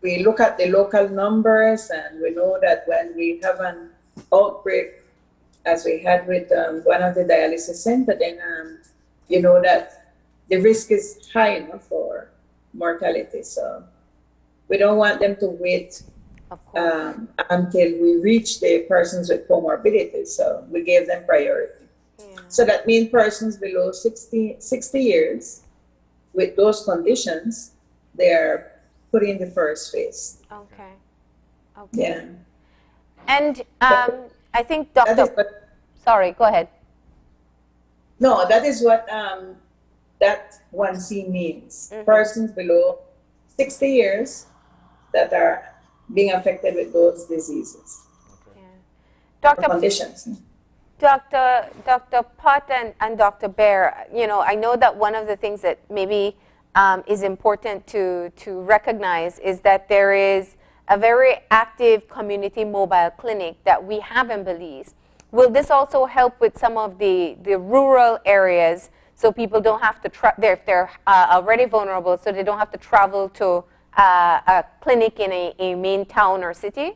we look at the local numbers and we know that when we have an outbreak, as we had with one of the dialysis centers, then you know that the risk is high enough for mortality. So we don't want them to wait until we reach the persons with comorbidities. So we gave them priority. So that means persons below 60 years with those conditions, they're put in the first phase. Okay. Yeah. And I think sorry, go ahead. No, that is what that 1C means. Persons below 60 years that are being affected with those diseases. Conditions. Dr. Pott and Dr. Bear, I know that one of the things that maybe is important to recognize is that there is a very active community mobile clinic that we have in Belize. Will this also help with some of the rural areas so people don't have to, if they're already vulnerable, so they don't have to travel to a clinic in a main town or city?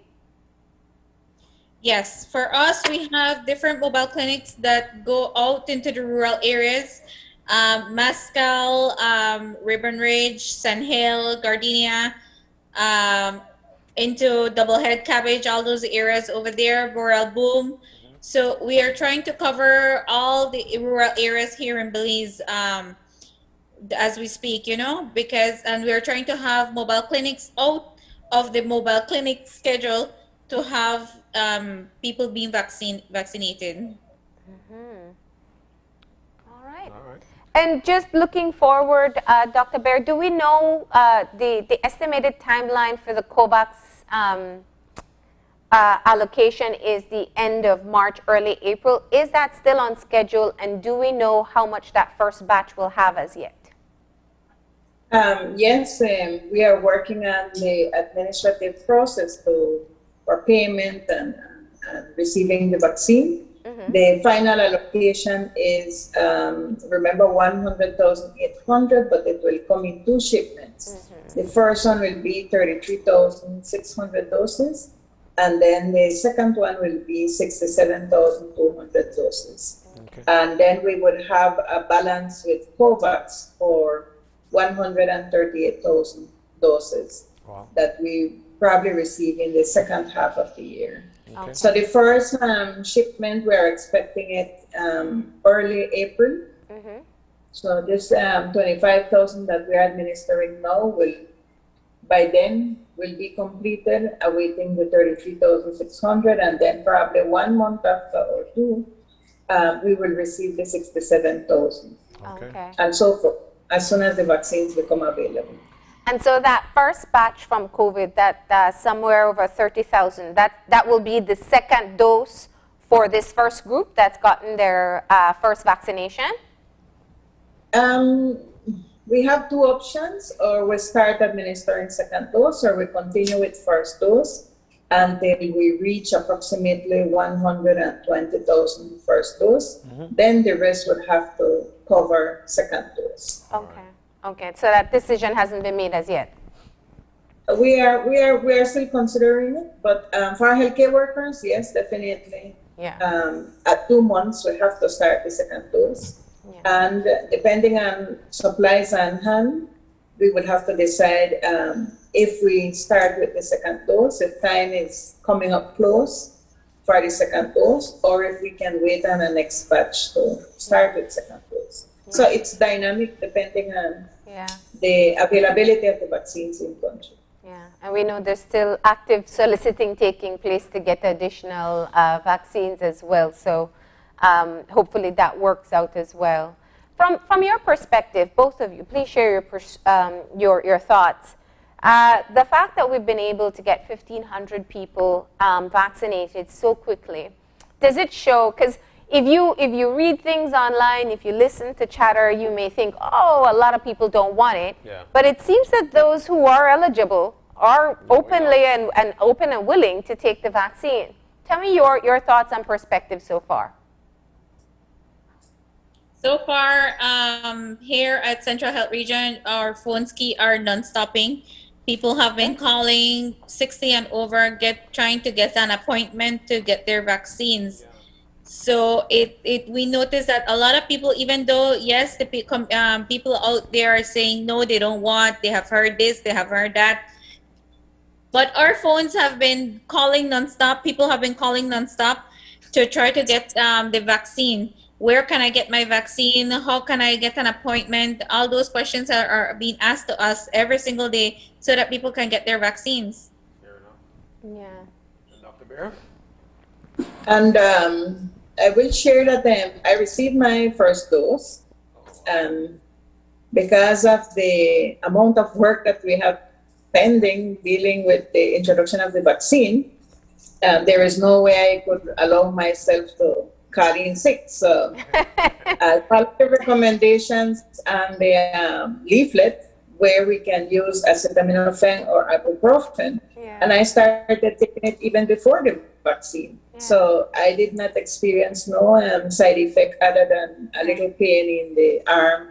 Yes, for us, we have different mobile clinics that go out into the rural areas. Mascal, Ribbon Ridge, Sand Hill, Gardenia, into Doublehead Cabbage, all those areas over there, Boreal Boom. So we are trying to cover all the rural areas here in Belize as we speak, and we are trying to have mobile clinics out of the mobile clinic schedule to have people being vaccinated. All right. And just looking forward, Dr. Bear, do we know the estimated timeline for the COVAX allocation is the end of March, early April? Is that still on schedule, and do we know how much that first batch will have as yet? Yes, we are working on the administrative process for payment and and receiving the vaccine. The final allocation is, remember, 100,800, but it will come in 2 shipments. The first one will be 33,600 doses, and then the second one will be 67,200 doses. And then we would have a balance with COVAX for 138,000 doses that we probably receive in the second half of the year. So the first shipment, we're expecting it early April. So this 25,000 that we're administering now will, by then, will be completed, awaiting the 33,600, and then probably 1 month after or 2, we will receive the 67,000. And so forth, as soon as the vaccines become available. And so that first batch from COVID, that somewhere over 30,000, that will be the second dose for this first group that's gotten their first vaccination? We have 2 options, or we start administering second dose, or we continue with first dose until we reach approximately 120,000 first dose. Then the rest would have to cover second dose. Okay, so that decision hasn't been made as yet. We are still considering it, but for healthcare workers, yes, definitely. At 2 months, we have to start the second dose. And depending on supplies on hand, we would have to decide if we start with the second dose, if time is coming up close for the second dose, or if we can wait on the next batch to start with second dose. So it's dynamic depending on the availability of the vaccines in country. And we know there's still active soliciting taking place to get additional vaccines as well. So hopefully that works out as well. From your perspective, both of you, please share your thoughts. The fact that we've been able to get 1,500 people vaccinated so quickly, does it show? Because if you read things online, if you listen to chatter, you may think, oh, a lot of people don't want it. But it seems that those who are eligible are openly and open and willing to take the vaccine. Tell me your thoughts and perspective so far. So far, here at Central Health Region, our phones are non-stopping. People have been calling 60 and over, trying to get an appointment to get their vaccines. So we notice that a lot of people, even though, yes, the people out there are saying, no, they don't want, they have heard this, they have heard that. But our phones have been calling nonstop. People have been calling nonstop to try to get the vaccine. Where can I get my vaccine? How can I get an appointment? All those questions are being asked to us every single day so that people can get their vaccines. Fair enough. Dr. Bear? And I will share that I received my first dose. Because of the amount of work that we have pending dealing with the introduction of the vaccine, there is no way I could allow myself to call in sick. So I followed the recommendations and the leaflet where we can use acetaminophen or ibuprofen. And I started taking it even before the vaccine. So I did not experience no side effect other than a little pain in the arm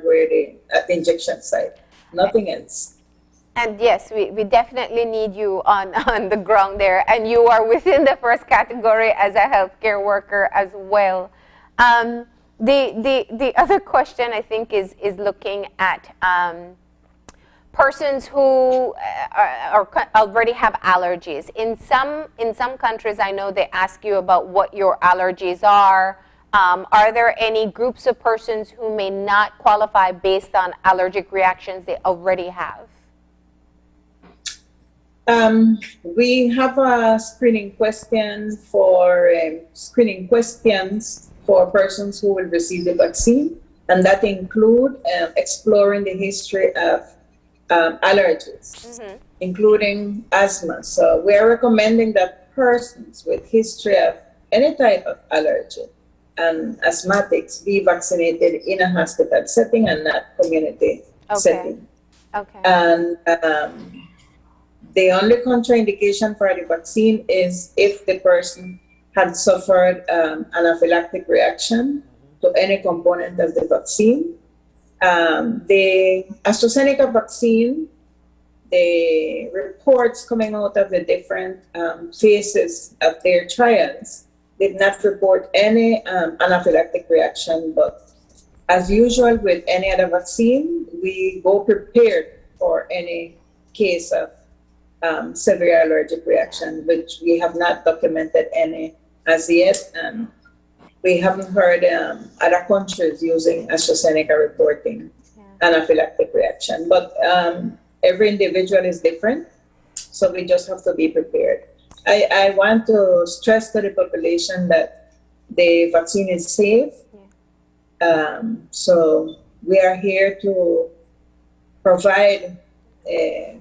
at the injection site. Nothing else. And yes, we definitely need you on the ground there. And you are within the first category as a healthcare worker as well. The other question, I think, is looking at persons who already have allergies. In some countries, I know they ask you about what your allergies are. Are there any groups of persons who may not qualify based on allergic reactions they already have? We have a screening questions for persons who will receive the vaccine, and that include exploring the history of allergies, including asthma. So we are recommending that persons with history of any type of allergy and asthmatics be vaccinated in a hospital setting and not community setting. And the only contraindication for the vaccine is if the person had suffered anaphylactic reaction to any component of the vaccine. The AstraZeneca vaccine, the reports coming out of the different phases of their trials did not report any anaphylactic reaction, but as usual with any other vaccine, we go prepared for any case of severe allergic reaction, which we have not documented any as yet. And we haven't heard other countries using AstraZeneca reporting anaphylactic reaction. But every individual is different, so we just have to be prepared. I want to stress to the population that the vaccine is safe. So we are here to provide the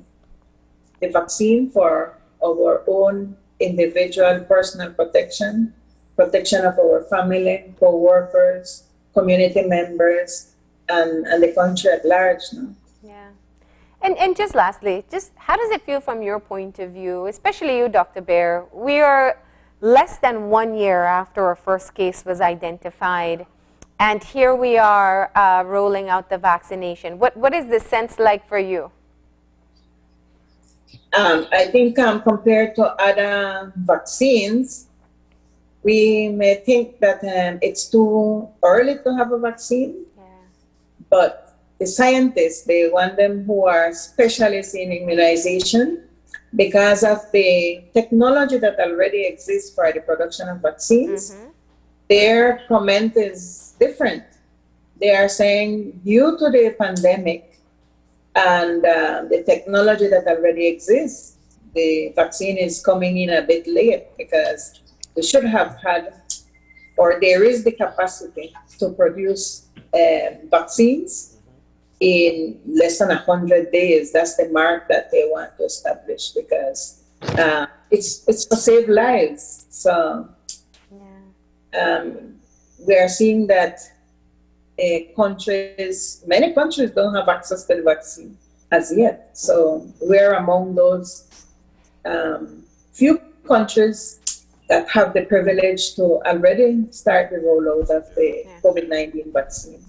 vaccine for our own individual personal protection, protection of our family, co-workers, community members, and the country at large. No? Yeah. And just lastly, just how does it feel from your point of view, especially you, Dr. Bear? We are less than 1 year after our first case was identified, and here we are rolling out the vaccination. What is the sense like for you? I think compared to other vaccines, we may think that it's too early to have a vaccine, but the scientists, they want them who are specialists in immunization because of the technology that already exists for the production of vaccines. Their comment is different. They are saying due to the pandemic and the technology that already exists, the vaccine is coming in a bit late because we should have had, or there is the capacity to produce vaccines in less than 100 days. That's the mark that they want to establish because it's to save lives. So we are seeing that many countries don't have access to the vaccine as yet. So we're among those few countries that have the privilege to already start the rollout of the COVID-19 vaccine.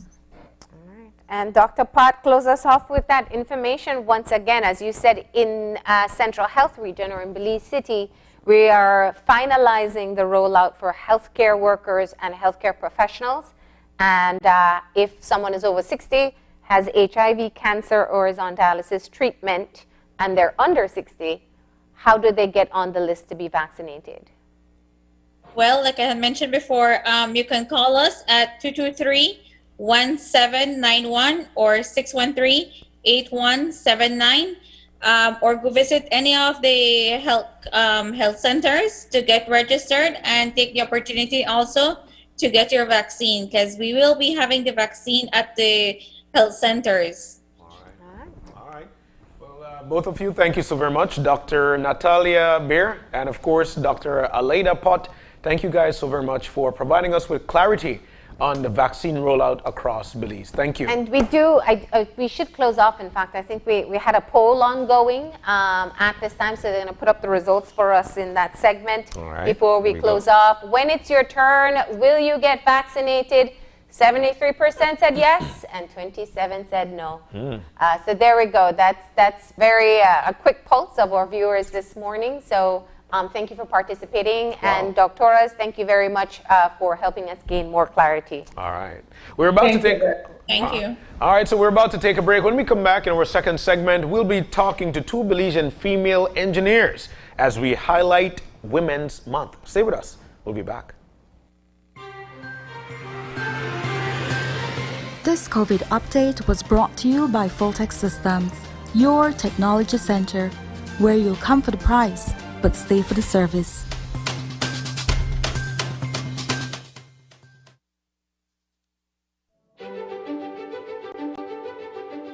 And Dr. Pat, close us off with that information. Once again, as you said, in Central Health Region or in Belize City, we are finalizing the rollout for healthcare workers and healthcare professionals. And if someone is over 60, has HIV, cancer, or is on dialysis treatment, and they're under 60, how do they get on the list to be vaccinated? Well, like I had mentioned before, you can call us at 223-1791 or 613-8179, or go visit any of the health centers to get registered and take the opportunity also to get your vaccine, because we will be having the vaccine at the health centers. All right. Well, both of you, thank you so very much. Dr. Natalia Beer and, of course, Dr. Aleida Pot. Thank you guys so very much for providing us with clarity on the vaccine rollout across Belize. Thank you. And we should close off. In fact, I think we had a poll ongoing at this time, so they're going to put up the results for us in that segment before we close off. When it's your turn, will you get vaccinated? 73% said yes, and 27% said no. So there we go. That's very a quick pulse of our viewers this morning. So thank you for participating. And Doctoras, thank you very much for helping us gain more clarity. All right. We're about to take... Thank you. All right, so we're about to take a break. When we come back in our second segment, we'll be talking to 2 Belizean female engineers as we highlight Women's Month. Stay with us. We'll be back. This COVID update was brought to you by Fulltech Systems, your technology center, where you'll come for the price, but stay for the service.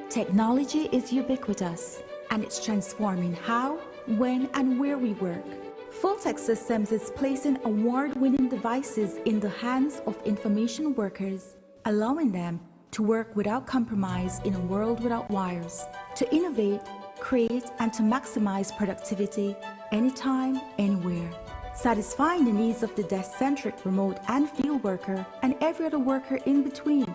Technology is ubiquitous, and it's transforming how, when, and where we work. Fulltech Systems is placing award-winning devices in the hands of information workers, allowing them to work without compromise in a world without wires, to innovate, create, and to maximize productivity anytime, anywhere. satisfying the needs of the desk-centric remote and field worker and every other worker in between.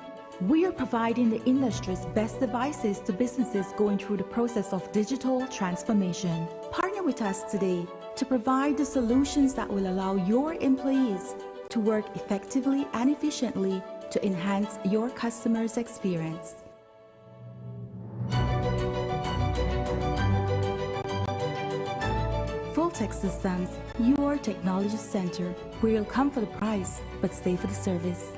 We are providing the industry's best devices to businesses going through the process of digital transformation. Partner with us today to provide the solutions that will allow your employees to work effectively and efficiently to enhance your customers' experience. Full-Tech Systems, your technology center, where you'll come for the price, but stay for the service.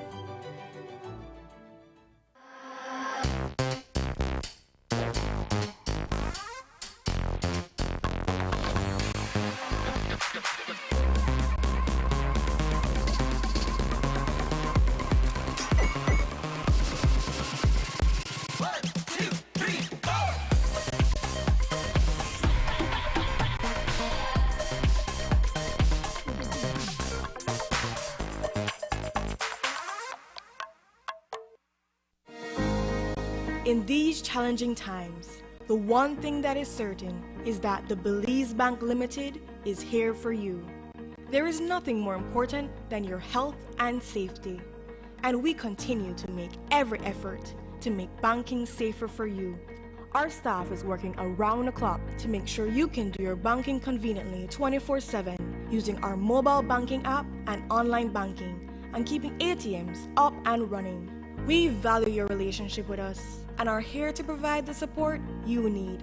In these challenging times, the one thing that is certain is that the Belize Bank Limited is here for you. There is nothing more important than your health and safety, and we continue to make every effort to make banking safer for you. Our staff is working around the clock to make sure you can do your banking conveniently 24/7 using our mobile banking app and online banking and keeping ATMs up and running. We value your relationship with us and are here to provide the support you need.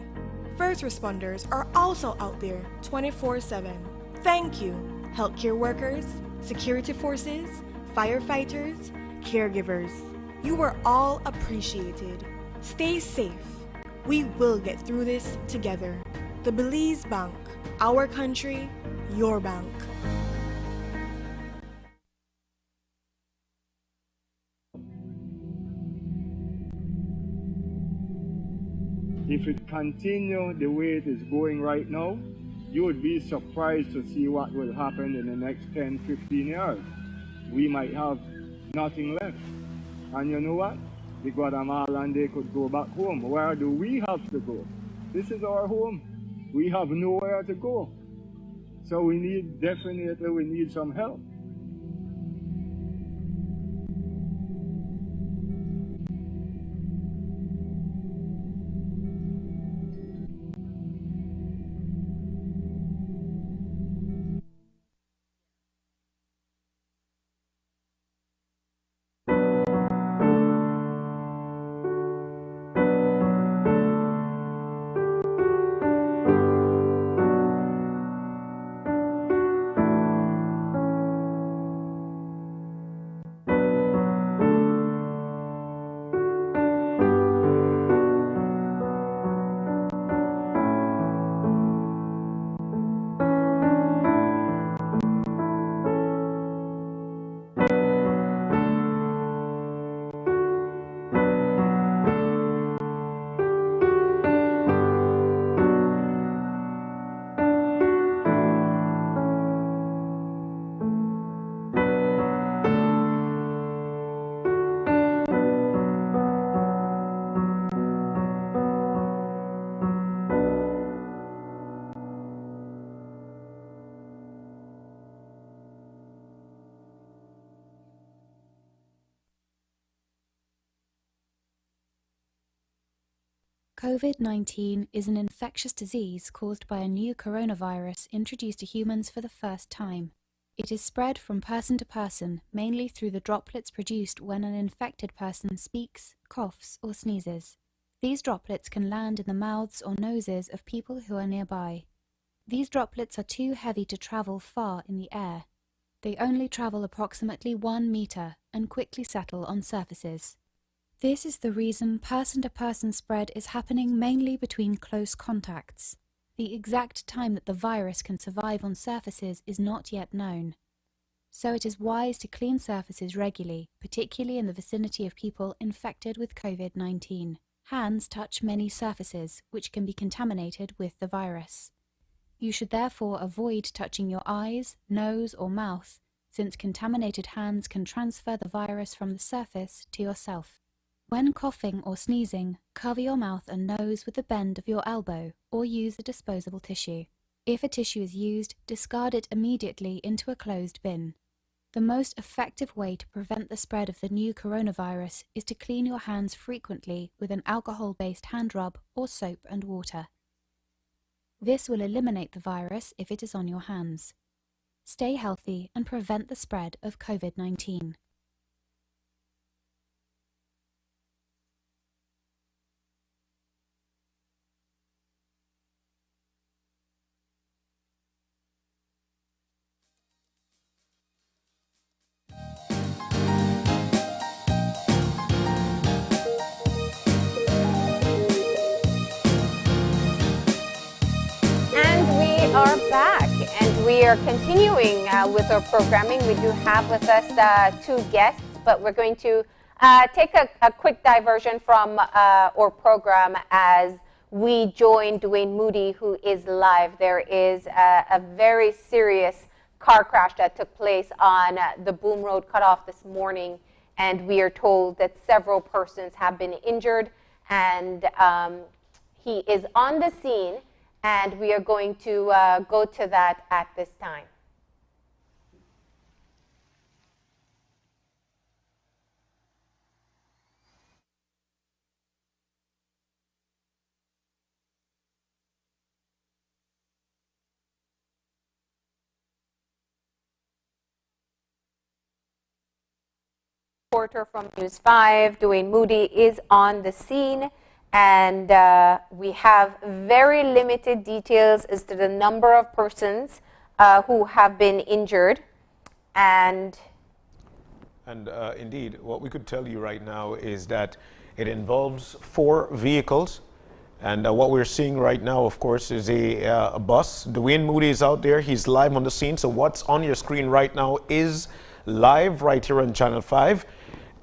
First responders are also out there 24/7. Thank you, healthcare workers, security forces, firefighters, caregivers. You are all appreciated. Stay safe. We will get through this together. The Belize Bank, our country, your bank. If it continues the way it is going right now, you would be surprised to see what will happen in the next 10, 15 years. We might have nothing left. And you know what? The Guatemala and they could go back home. Where do we have to go? This is our home. We have nowhere to go. So we need some help. COVID-19 is an infectious disease caused by a new coronavirus introduced to humans for the first time. It is spread from person to person, mainly through the droplets produced when an infected person speaks, coughs, or sneezes. These droplets can land in the mouths or noses of people who are nearby. These droplets are too heavy to travel far in the air. They only travel approximately 1 meter and quickly settle on surfaces. This is the reason person-to-person spread is happening mainly between close contacts. The exact time that the virus can survive on surfaces is not yet known. So it is wise to clean surfaces regularly, particularly in the vicinity of people infected with COVID-19. Hands touch many surfaces, which can be contaminated with the virus. You should therefore avoid touching your eyes, nose, or mouth, since contaminated hands can transfer the virus from the surface to yourself. When coughing or sneezing, cover your mouth and nose with the bend of your elbow or use a disposable tissue. If a tissue is used, discard it immediately into a closed bin. The most effective way to prevent the spread of the new coronavirus is to clean your hands frequently with an alcohol-based hand rub or soap and water. This will eliminate the virus if it is on your hands. Stay healthy and prevent the spread of COVID-19. And we are back, and we are continuing with our programming. We do have with us two guests, but we're going to take a quick diversion from our program as we join Dwayne Moody, who is live. There is a very serious car crash that took place on the Boom Road cutoff this morning, and we are told that several persons have been injured, and he is on the scene. And we are going to go to that at this time. Reporter from News 5, Dwayne Moody, is on the scene. And we have very limited details as to the number of persons who have been injured. And indeed, what we could tell you right now is that it involves 4 vehicles. And what we're seeing right now, of course, is a bus. Dwayne Moody is out there. He's live on the scene. So what's on your screen right now is live right here on Channel 5.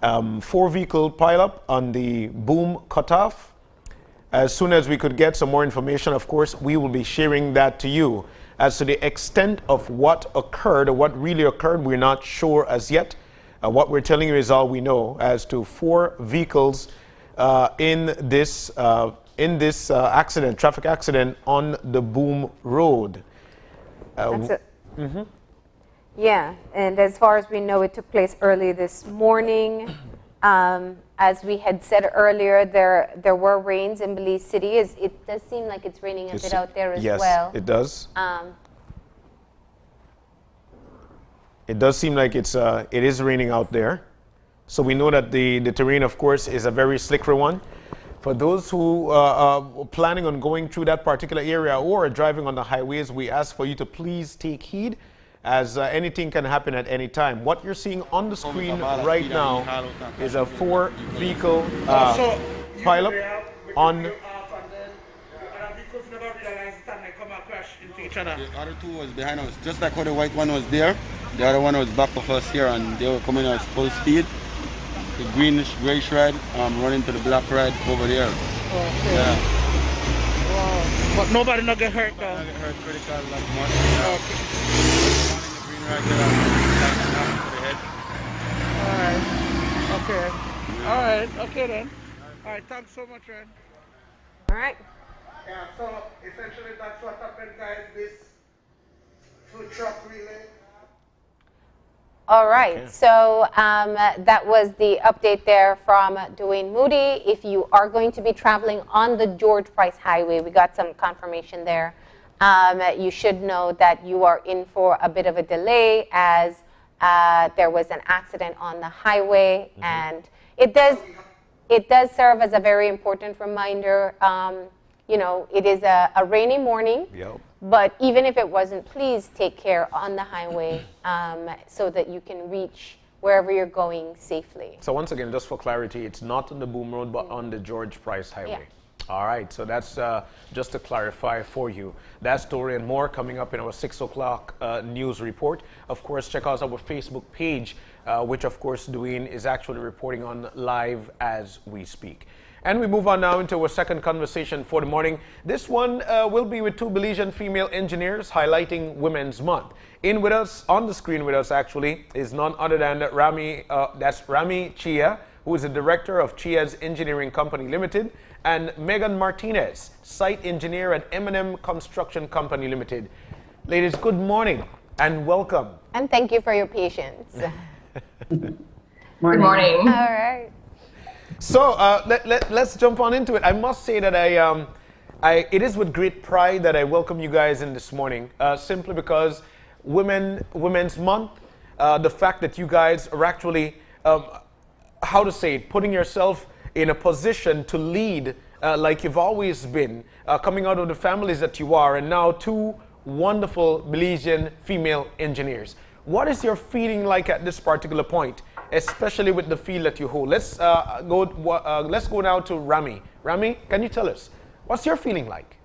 4-vehicle pileup on the Boom cutoff. As soon as we could get some more information, of course, we will be sharing that to you. As to the extent of what occurred or what really occurred, we're not sure as yet. What we're telling you is all we know as to 4 vehicles in this accident, traffic accident on the Boom Road. That's it. Yeah, and as far as we know, it took place early this morning. As we had said earlier, there were rains in Belize City. It does seem like it's raining a bit out there as well. Yes, it does. It does seem like it is raining out there. So we know that the terrain, of course, is a very slippery one. For those who are planning on going through that particular area or driving on the highways, we ask for you to please take heed, as anything can happen at any time. What you're seeing on the screen right now is a 4-vehicle pileup on. The other 2 was behind us, just like how the white one was there. The other one was back of us here, and they were coming at full speed. The grayish red running to the black red over there. Okay. Yeah. Wow. But nobody not get hurt though? Nobody get hurt critical like much. Yeah. Okay. Alright. Okay. Alright. Okay then. Alright. Thanks so much, Ren. Alright. Yeah, so essentially that's what happened, guys. This food truck relay. All right, so that was the update there from Dwayne Moody. If you are going to be traveling on the George Price Highway, we got some confirmation there. You should know that you are in for a bit of a delay as there was an accident on the highway, and it does serve as a very important reminder. You know, it is a rainy morning. Yep. But even if it wasn't, please take care on the highway so that you can reach wherever you're going safely. So once again, just for clarity, it's not on the Boom Road, but on the George Price Highway. Yeah. All right, so that's just to clarify for you. That story and more coming up in our 6 o'clock news report. Of course, check out our Facebook page, which of course Dwayne is actually reporting on live as we speak. And we move on now into our second conversation for the morning. This one will be with 2 Belizean female engineers highlighting Women's Month. In with us, on the screen with us actually, is none other than Rami Chia who is the director of Chia's Engineering Company Limited, and Megan Martinez, site engineer at M&M Construction Company Limited. Ladies, good morning and welcome. And thank you for your patience. Good morning. All right. So let's jump on into it. I must say that it is with great pride that I welcome you guys in this morning, simply because Women's Month, the fact that you guys are actually, how to say it, putting yourself in a position to lead like you've always been, coming out of the families that you are, and now two wonderful Belizean female engineers. What is your feeling like at this particular point, especially with the field that you hold? Let's go now to Rami. Rami, can you tell us, what's your feeling like?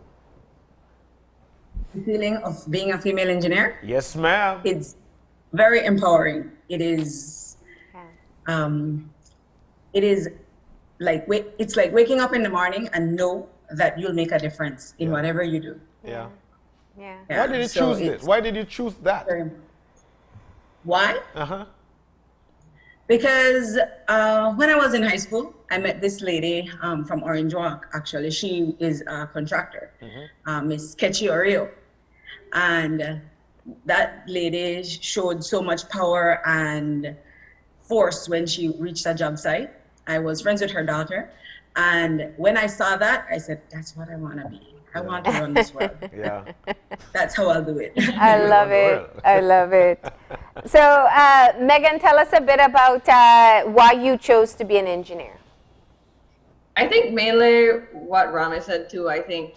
The feeling of being a female engineer? Yes, ma'am. It's very empowering. It is like it's like waking up in the morning and know that you'll make a difference in whatever you do. Yeah. Yeah. Why did you choose this? Why did you choose that? Why? Because when I was in high school, I met this lady from Orange Walk, actually. She is a contractor, Miss Kechi Oreo. And that lady showed so much power and force when she reached a job site. I was friends with her daughter. And when I saw that, I said, that's what I want to be. I want to run this world. Yeah. That's how I'll do it. I love it. I love it. So, Megan, tell us a bit about why you chose to be an engineer. I think mainly what Rami said too. I think,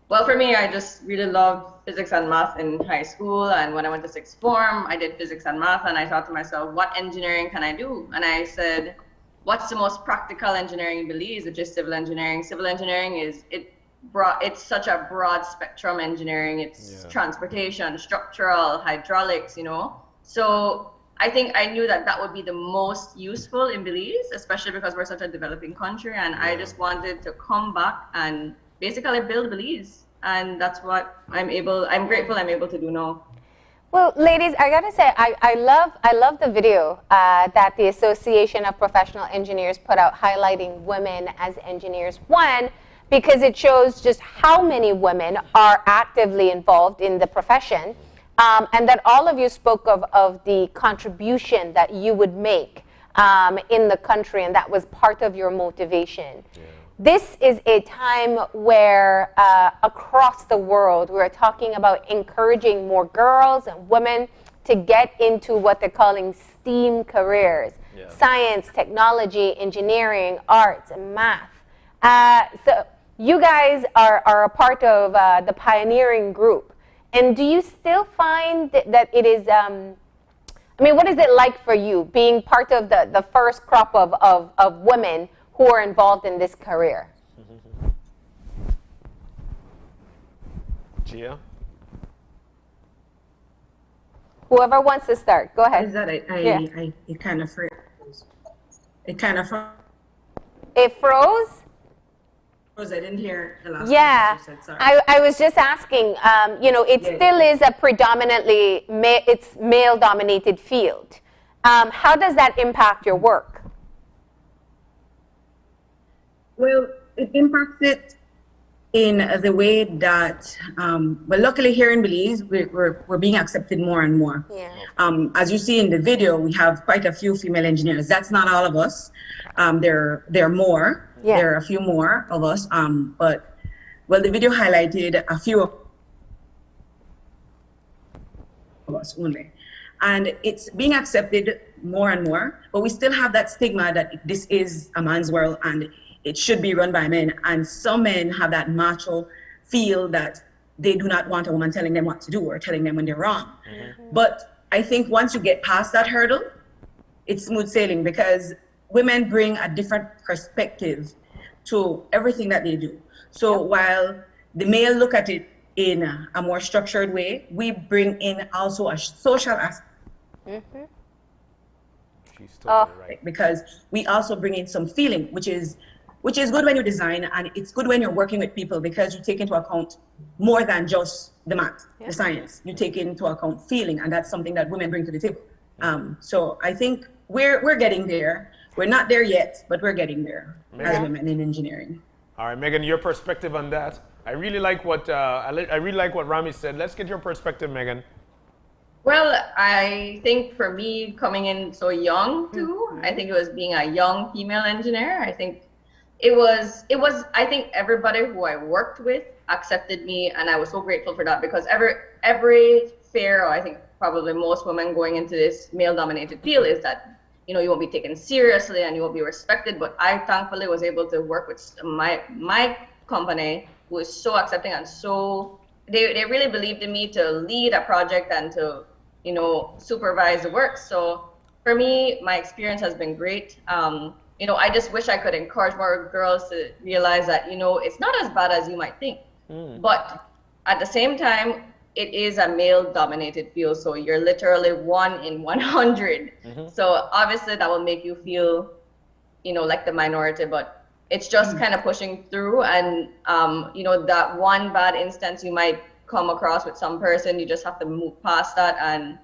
well, for me, I just really loved physics and math in high school. And when I went to sixth form, I did physics and math. And I thought to myself, what engineering can I do? And I said, what's the most practical engineering in Belize? It's just civil engineering. Civil engineering it's such a broad spectrum engineering. It's transportation, structural, hydraulics, you know. So I think I knew that would be the most useful in Belize, especially because we're such a developing country. And I just wanted to come back and basically build Belize. And that's what I'm grateful I'm able to do now. Well, ladies, I gotta say, I love the video that the Association of Professional Engineers put out highlighting women as engineers. One, because it shows just how many women are actively involved in the profession, and that all of you spoke of the contribution that you would make in the country, and that was part of your motivation. Yeah. This is a time where across the world we're talking about encouraging more girls and women to get into what they're calling STEAM careers, science, technology, engineering, arts, and math. So you guys are a part of the pioneering group. And do you still find that it is, I mean, what is it like for you being part of the first crop of women who are involved in this career? Gia? Whoever wants to start, go ahead. Is that it kind of froze. It kind of froze. It froze? I didn't hear the last yeah, you said, sorry. I was just asking, you know, it still is a predominantly it's male-dominated field. How does that impact your work? Well, it impacts it in the way that, well, luckily here in Belize, we're being accepted more and more. Yeah. As you see in the video, we have quite a few female engineers. That's not all of us. There are more. Yeah. There are a few more of us. But, well, the video highlighted a few of us only. And it's being accepted more and more, but we still have that stigma that this is a man's world and it should be run by men. And some men have that macho feel that they do not want a woman telling them what to do or telling them when they're wrong. Mm-hmm. But I think once you get past that hurdle, it's smooth sailing because women bring a different perspective to everything that they do. So while the male look at it in a more structured way, we bring in also a social aspect. Mm-hmm. She's totally right. Because we also bring in some feeling, which is good when you design, and it's good when you're working with people because you take into account more than just the math, the science. You take into account feeling, and that's something that women bring to the table. So I think we're getting there. we're not there yet, but we're getting there as Megan? women in engineering. All right, Megan, your perspective on that. I really like what Rami said. Let's get your perspective, Megan. Well, I think for me, coming in so young too, I think it was being a young female engineer. I think it was, I think everybody who I worked with accepted me, and I was so grateful for that, because every fear, or I think probably most women going into this male-dominated field, is that, you know, you won't be taken seriously and you won't be respected. But I thankfully was able to work with my company, who is so accepting, and so they really believed in me to lead a project and to, you know, supervise the work. So for me, my experience has been great. You know, I just wish I could encourage more girls to realize that, you know, it's not as bad as you might think. But at the same time, it is a male-dominated field, so you're literally 1 in 100. So obviously that will make you feel, you know, like the minority, but it's just kind of pushing through. And you know, that one bad instance you might come across with some person, you just have to move past that and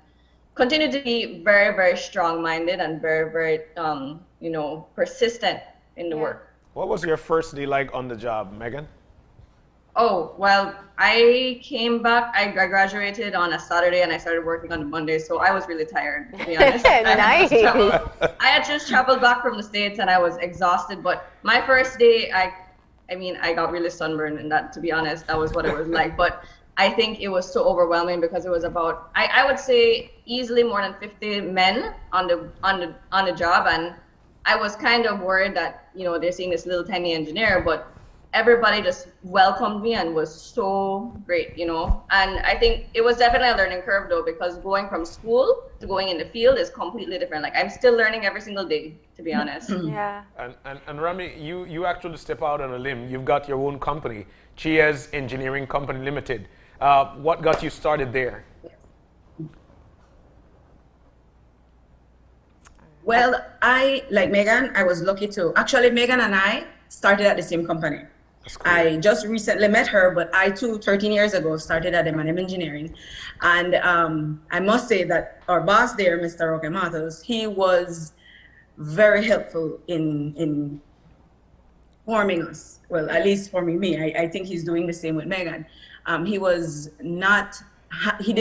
continue to be very, very strong-minded and very, very, you know, persistent in the work. What was your first day like on the job, Megan? Oh, well, I came back, I graduated on a Saturday and I started working on a Monday, so I was really tired, to be honest. Nice. I had just traveled back from the States and I was exhausted, but my first day, I mean, I got really sunburned, and that, to be honest, that was what it was like. But I think it was so overwhelming because it was about, I would say easily more than 50 men on the job, and I was kind of worried that, you know, they're seeing this little tiny engineer, but everybody just welcomed me and was so great, you know. And I think it was definitely a learning curve though, because going from school to going in the field is completely different. Like, I'm still learning every single day, to be honest. Yeah. And Rami, you actually step out on a limb. You've got your own company, Chia's Engineering Company Limited. What got you started there? Well, like Megan, I was lucky too. Actually, Megan and I started at the same company. I just recently met her, but I too, 13 years ago, started at M&M Engineering. And I must say that our boss there, Mr. Roque Matos, he was very helpful in forming us. Well, at least forming me. I think he's doing the same with Megan. He did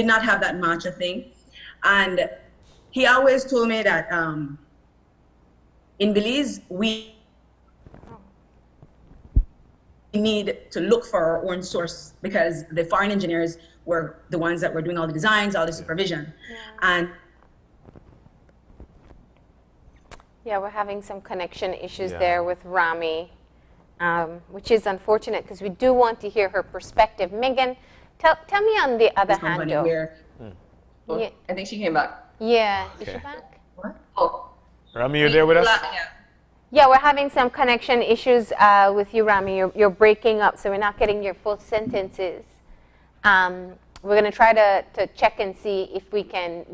not have that matcha thing. And he always told me that in Belize, we need to look for our own source, because the foreign engineers were the ones that were doing all the designs, all the supervision. And yeah, we're having some connection issues there with Rami, which is unfortunate because we do want to hear her perspective. Megan, tell me on the other hand, though. Oh, I think she came back. Yeah, is she back? What? Oh. Rami, you there with us? Yeah, we're having some connection issues with you, Rami. You're breaking up, so we're not getting your full sentences. We're going to try to check and see if we can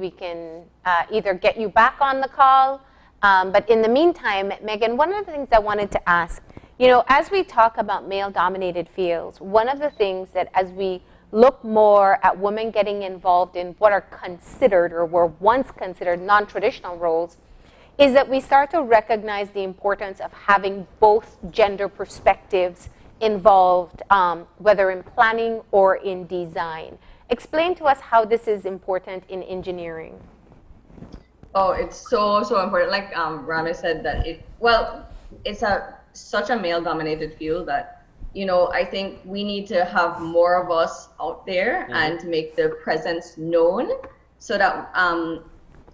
either get you back on the call. But in the meantime, Megan, one of the things I wanted to ask, you know, as we talk about male-dominated fields, one of the things that as we look more at women getting involved in what are considered or were once considered non-traditional roles, is that we start to recognize the importance of having both gender perspectives involved, whether in planning or in design. Explain to us how this is important in engineering. Oh, it's so important. Like Rami said, that it's such a male-dominated field that, you know, I think we need to have more of us out there and to make their presence known, so that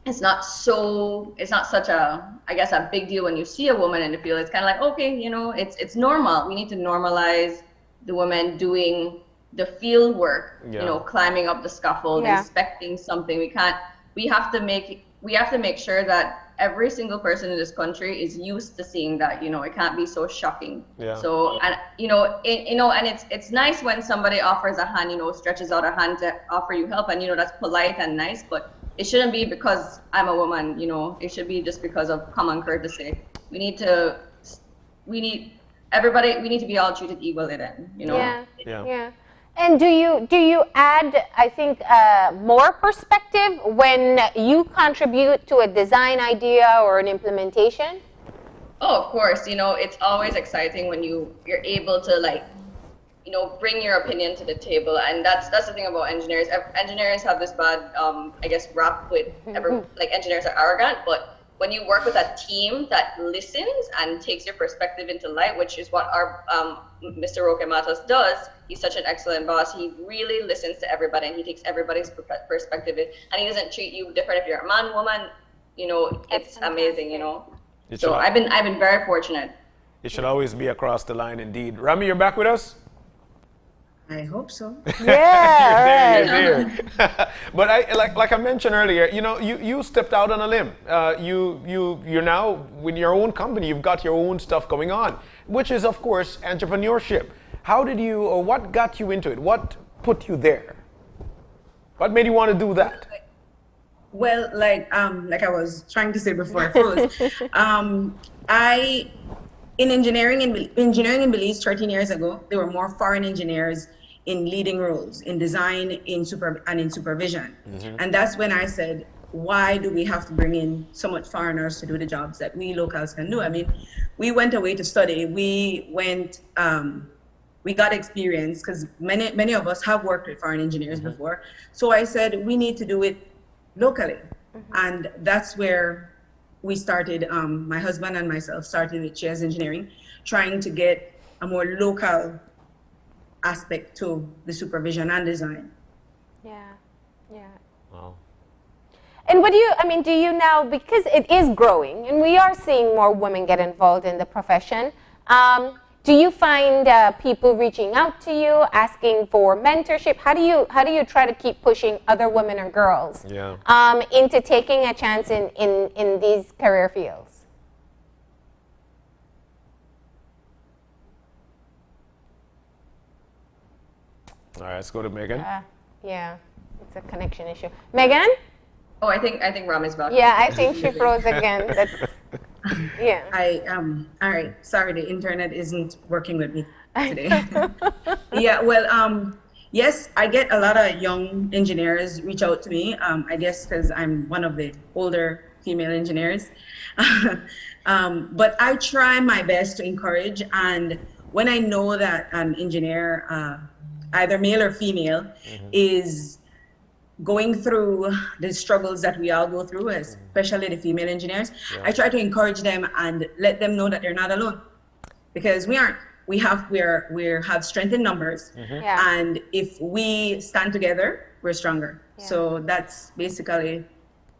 it's not such a, I guess, a big deal when you see a woman in the field. It's kind of like, okay, you know, it's normal. We need to normalize the women doing the field work, you know, climbing up the scaffold, inspecting something. We have to make sure that every single person in this country is used to seeing that, you know, it can't be so shocking. So, and and it's nice when somebody offers a hand, you know, stretches out a hand to offer you help, and, you know, that's polite and nice, but it shouldn't be because I'm a woman, you know. It should be just because of common courtesy. We need to be all treated equally then, you know. Yeah. And do you add, I think, more perspective when you contribute to a design idea or an implementation? Oh, of course. You know, it's always exciting when you're able to, like, you know, bring your opinion to the table, and that's the thing about engineers. Engineers have this bad, I guess, rap with like engineers are arrogant, but when you work with a team that listens and takes your perspective into light, which is what our Mr. Roque Matos does, he's such an excellent boss. He really listens to everybody, and he takes everybody's perspective, and he doesn't treat you different if you're a man, woman. You know, it's amazing. You know, so I've been very fortunate. It should always be across the line, indeed. Rami, you're back with us? I hope so. Yeah. there. But like I mentioned earlier, you know, you stepped out on a limb. You're now with your own company. You've got your own stuff going on, which is of course entrepreneurship. How did you, or what got you into it? What put you there? What made you want to do that? Well, like I was trying to say before I froze, in engineering in Belize 13 years ago, there were more foreign engineers in leading roles, in design, in supervision. And that's when I said, why do we have to bring in so much foreigners to do the jobs that we locals can do? I mean, we went away to study. We went, we got experience, because many of us have worked with foreign engineers before. So I said, we need to do it locally. And that's where we started, my husband and myself started with Chairs Engineering, trying to get a more local aspect to the supervision and design. Yeah. Wow. And what do you now, because it is growing and we are seeing more women get involved in the profession, do you find people reaching out to you, asking for mentorship? How do you try to keep pushing other women or girls into taking a chance in these career fields? All right, let's go to Megan. Yeah, it's a connection issue. Megan? Oh, I think Rami's back. Yeah, I think she froze again. Yeah. All right. Sorry, the internet isn't working with me today. Yeah. Well, yes, I get a lot of young engineers reach out to me. I guess because I'm one of the older female engineers. But I try my best to encourage. And when I know that an engineer, either male or female, is going through the struggles that we all go through, especially the female engineers, I try to encourage them and let them know that they're not alone, because we aren't. We have strength in numbers, and if we stand together, we're stronger. So that's basically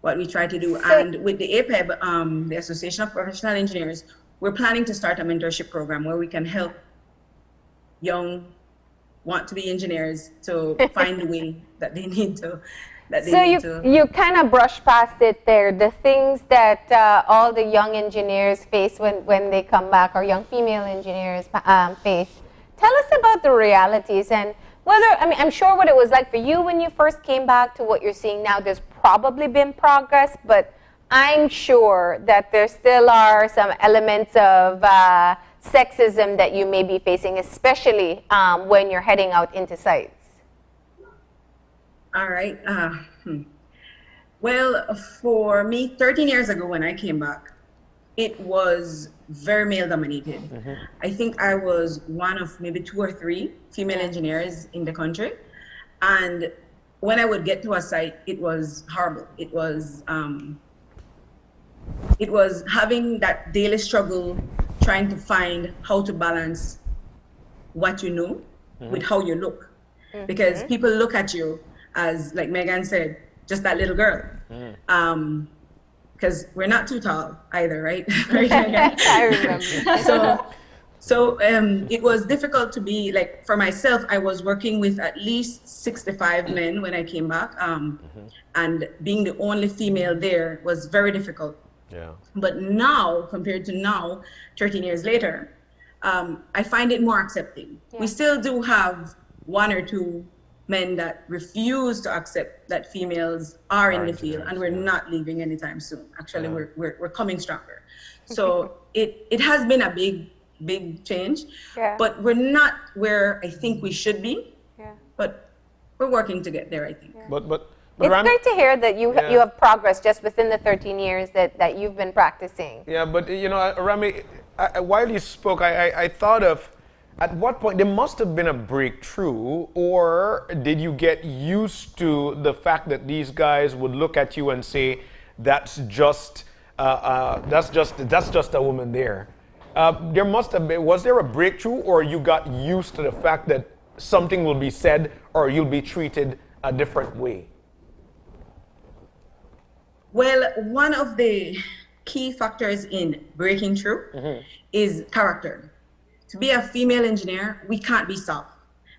what we try to do. And with the APEB, the Association of Professional Engineers, we're planning to start a mentorship program where we can help young want to be engineers to find the way that they need to. You kind of brush past it there. The things that all the young engineers face when they come back, or young female engineers face. Tell us about the realities and whether, I'm sure what it was like for you when you first came back to what you're seeing now. There's probably been progress, but I'm sure that there still are some elements of sexism that you may be facing, especially when you're heading out into sites. All right. Well, for me, 13 years ago when I came back, it was very male dominated. I think I was one of maybe 2 or 3 female engineers in the country. And when I would get to a site, it was horrible. It was having that daily struggle, trying to find how to balance what you know with how you look. Because people look at you as, like Megan said, just that little girl. Because we're not too tall either, right? I remember. So it was difficult to be, like, for myself, I was working with at least 65 men when I came back. And being the only female there was very difficult. But now, compared to now, 13 years later, I find it more accepting. We still do have 1 or 2 men that refuse to accept that females are in the field, and we're not leaving anytime soon. Actually, we're coming stronger. So it has been a big change, but we're not where I think we should be. But we're working to get there, I think. But It's great to hear that you have progress just within the 13 years that you've been practicing. Yeah, but Rami, while you spoke, I thought of, at what point there must have been a breakthrough, or did you get used to the fact that these guys would look at you and say, that's just a woman there? There must have been. Was there a breakthrough, or you got used to the fact that something will be said, or you'll be treated a different way? Well, one of the key factors in breaking through is character. To be a female engineer, we can't be soft.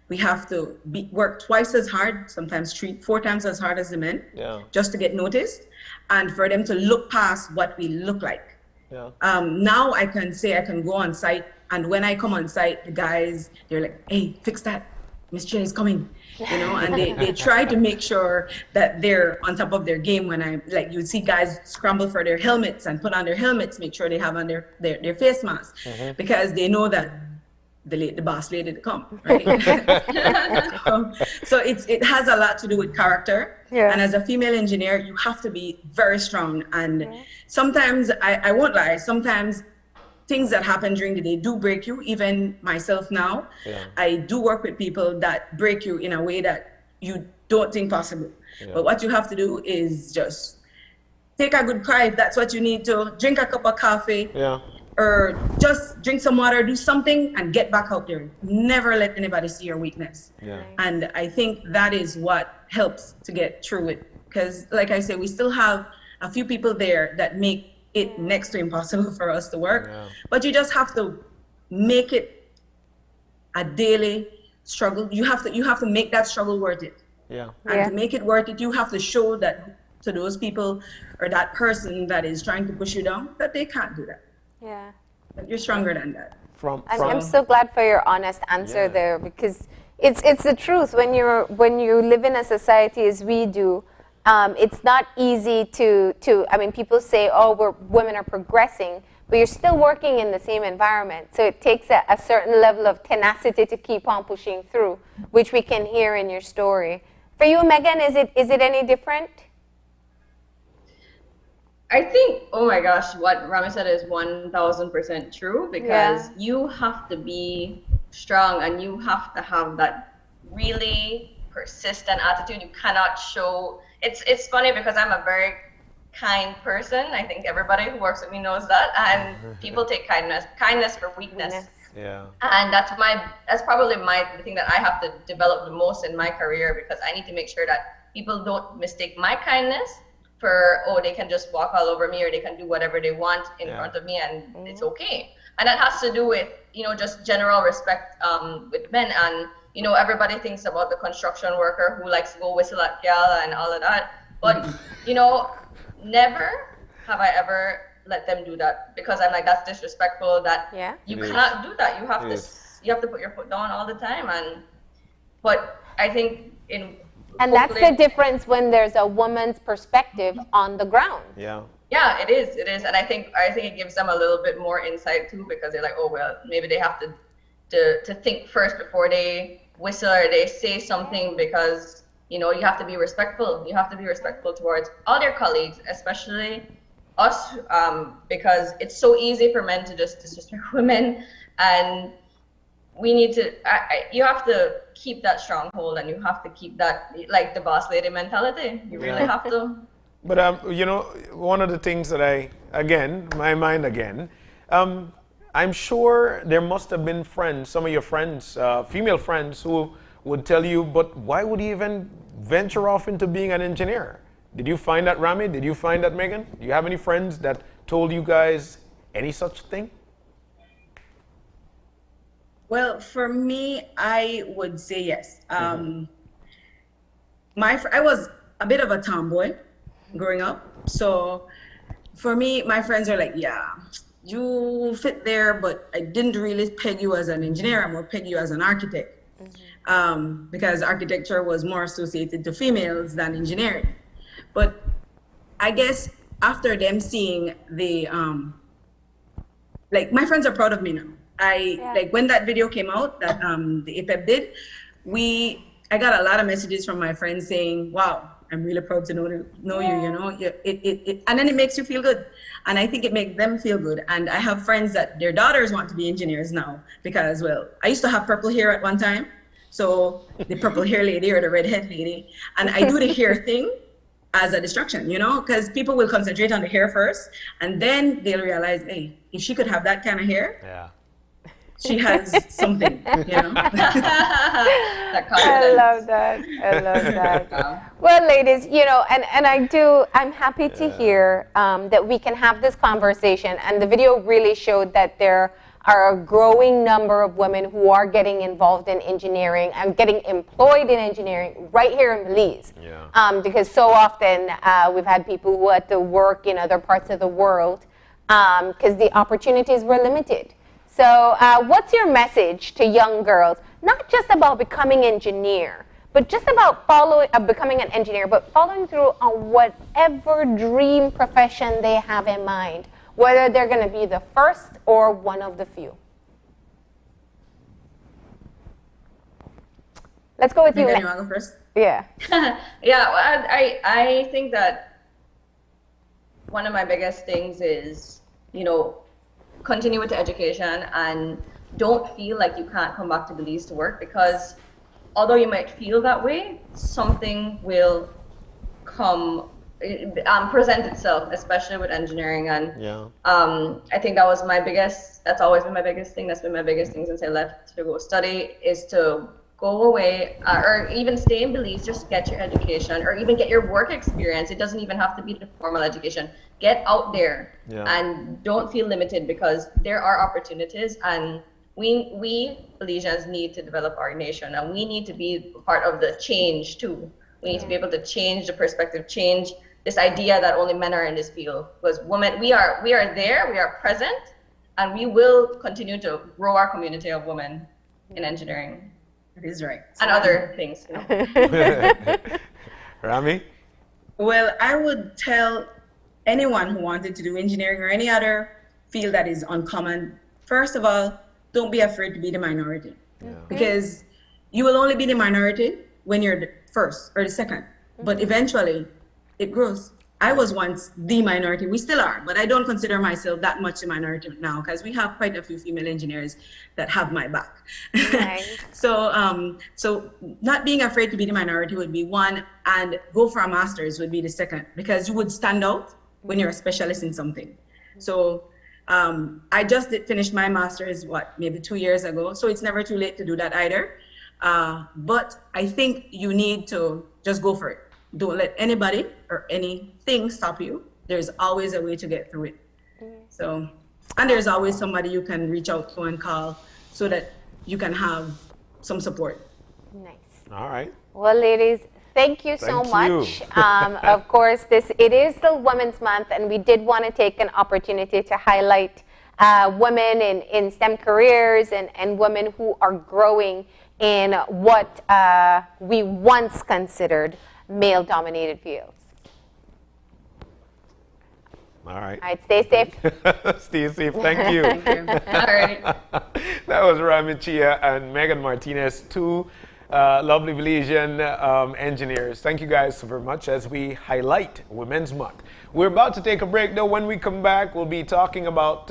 We have to work twice as hard, sometimes 4 times as hard as the men, just to get noticed, and for them to look past what we look like. Yeah. Now I can say I can go on site, and when I come on site, the guys, they're like, hey, fix that. Miss Chen is coming, and they try to make sure that they're on top of their game. When you'd see guys scramble for their helmets and put on their helmets, make sure they have on their face masks, because they know that the boss lady to come, right? So it has a lot to do with character. Yeah. And as a female engineer, you have to be very strong. And sometimes, I won't lie, sometimes things that happen during the day do break you. Even myself now, I do work with people that break you in a way that you don't think possible. But what you have to do is just take a good cry if that's what you need to, drink a cup of coffee, or just drink some water, do something, and get back out there. Never let anybody see your weakness. And I think that is what helps to get through it. Because like I said, we still have a few people there that make it next to impossible for us to work. But you just have to make it a daily struggle. You have to make that struggle worth it. And to make it worth it, you have to show that to those people or that person that is trying to push you down that they can't do that. But you're stronger than that. I'm so glad for your honest answer there, because it's the truth. When you live in a society as we do, it's not easy to I mean, people say, oh, women are progressing, but you're still working in the same environment. So it takes a certain level of tenacity to keep on pushing through, which we can hear in your story. For you, Megan, is it any different? I think, oh my gosh, what Rami said is 1000% true, because you have to be strong and you have to have that really persistent attitude. You cannot show. It's funny because I'm a very kind person. I think everybody who works with me knows that, and people take kindness for weakness. And that's probably the thing that I have to develop the most in my career, because I need to make sure that people don't mistake my kindness for, oh, they can just walk all over me or they can do whatever they want in front of me and it's okay. And that has to do with, just general respect with men. And, everybody thinks about the construction worker who likes to go whistle at gal and all of that. But, never have I ever let them do that, because I'm like, that's disrespectful. That you cannot do that. You have to put your foot down all the time. But I think and that's the difference when there's a woman's perspective on the ground. Yeah, it is, and I think it gives them a little bit more insight too, because they're like, oh well, maybe they have to think first before they whistle or they say something, because you have to be respectful. You have to be respectful towards all your colleagues, especially us, because it's so easy for men to just disrespect women, and we need to. You have to keep that stronghold, and you have to keep that, like the boss lady mentality. You really have to. But one of the things that I'm sure there must have been friends, some of your friends, female friends, who would tell you, but why would you even venture off into being an engineer? Did you find that, Rami? Did you find that, Megan? Do you have any friends that told you guys any such thing? Well, for me, I would say yes. I was a bit of a tomboy growing up. So for me, my friends are like, yeah, you fit there, but I didn't really peg you as an engineer. I'm more peg you as an architect. Because architecture was more associated to females than engineering. But I guess after them seeing the, my friends are proud of me now. Like when that video came out that the APEP did, I got a lot of messages from my friends saying, wow, I'm really proud to know you, you know. And then it makes you feel good. And I think it makes them feel good. And I have friends that their daughters want to be engineers now because, well, I used to have purple hair at one time. So the purple hair lady or the redhead lady. And I do the hair thing as a distraction, you know, because people will concentrate on the hair first. And then they'll realize, hey, if she could have that kind of hair, she has something, you know. I love that. I love that. Well, ladies, you know, and I'm happy to hear that we can have this conversation. And the video really showed that there are a growing number of women who are getting involved in engineering and getting employed in engineering right here in Belize. Because so often we've had people who had to work in other parts of the world because the opportunities were limited. So what's your message to young girls, not just about becoming engineer, but just about becoming an engineer, but following through on whatever dream profession they have in mind, whether they're going to be the first or one of the few? Let's go with you. You want to go first? Yeah. Well, I think that one of my biggest things is, you know, continue with the education and don't feel like you can't come back to Belize to work, because although you might feel that way, something will present itself, especially with engineering. And I think that's always been my biggest thing. That's been my biggest thing since I left to go study, is to go away or even stay in Belize, just get your education or even get your work experience. It doesn't even have to be the formal education. Get out there and don't feel limited, because there are opportunities, and we Belizeans need to develop our nation, and we need to be part of the change too. We need to be able to change the perspective, change this idea that only men are in this field, because women, we are there, we are present, and we will continue to grow our community of women in engineering. That is right. And other things, you know. Rami? Well, I would tell anyone who wanted to do engineering or any other field that is uncommon, first of all, don't be afraid to be the minority. Because you will only be the minority when you're the first or the second, but eventually it grows. I was once the minority. We still are, but I don't consider myself that much a minority now, because we have quite a few female engineers that have my back. So not being afraid to be the minority would be one, and go for a master's would be the second, because you would stand out when you're a specialist in something. So I just finished my master's, maybe 2 years ago. So it's never too late to do that either. But I think you need to just go for it. Don't let anybody or anything stop you. There's always a way to get through it. So, and there's always somebody you can reach out to and call so that you can have some support. Nice. All right. Well, ladies, thank you so much. Of course, it is the Women's Month, and we did want to take an opportunity to highlight women in STEM careers and women who are growing in what we once considered male-dominated fields. All right. All right, stay safe. Stay safe. Thank you. Thank you. All right. That was Rami Chia and Megan Martinez, two lovely Belizean engineers. Thank you guys very much as we highlight Women's Month. We're about to take a break, though. When we come back, we'll be talking about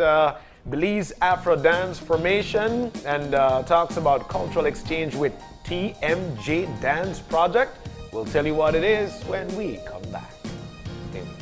Belize Afro Dance Formation and talks about cultural exchange with TMJ Dance Project. We'll tell you what it is when we come back. Stay with us.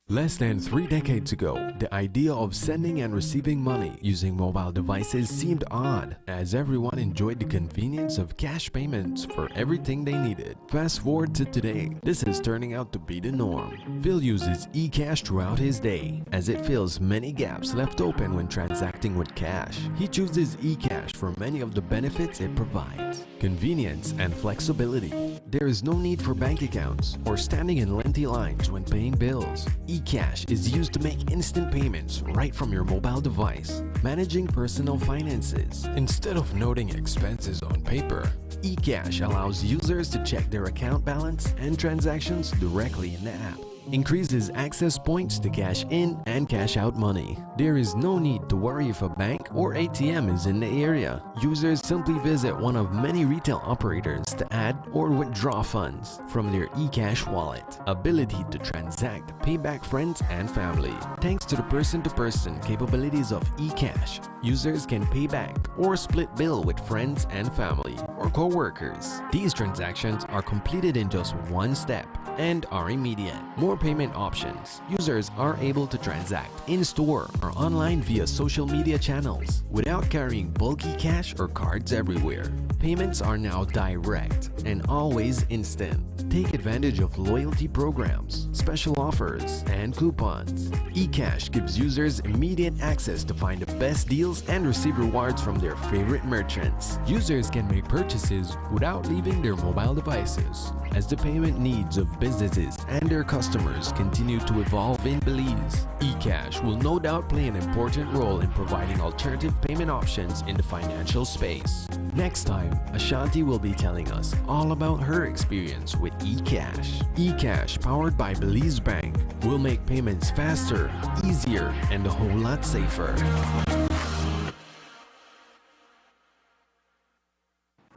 Less than 3 decades ago, the idea of sending and receiving money using mobile devices seemed odd, as everyone enjoyed the convenience of cash payments for everything they needed. Fast forward to today, this is turning out to be the norm. Phil uses eCash throughout his day, as it fills many gaps left open when transacting with cash. He chooses eCash for many of the benefits it provides: convenience and flexibility. There is no need for bank accounts or standing in lengthy lines when paying bills. eCash is used to make instant payments right from your mobile device. Managing personal finances. Instead of noting expenses on paper, eCash allows users to check their account balance and transactions directly in the app. Increases access points to cash in and cash out money. There is no need to worry if a bank or ATM is in the area. Users simply visit one of many retail operators to add or withdraw funds from their eCash wallet. Ability to transact, pay back friends and family. Thanks to the person-to-person capabilities of eCash, users can pay back or split bill with friends and family or co-workers. These transactions are completed in just one step and are immediate. More payment options. Users are able to transact in-store or online via social media channels without carrying bulky cash or cards everywhere. Payments are now direct and always instant. Take advantage of loyalty programs, special offers, and coupons. eCash gives users immediate access to find the best deals and receive rewards from their favorite merchants. Users can make purchases without leaving their mobile devices. As the payment needs of businesses and their customers continue to evolve in Belize, eCash will no doubt play an important role in providing alternative payment options in the financial space. Next time, Ashanti will be telling us all about her experience with eCash. eCash, powered by Belize Bank, will make payments faster, easier, and a whole lot safer.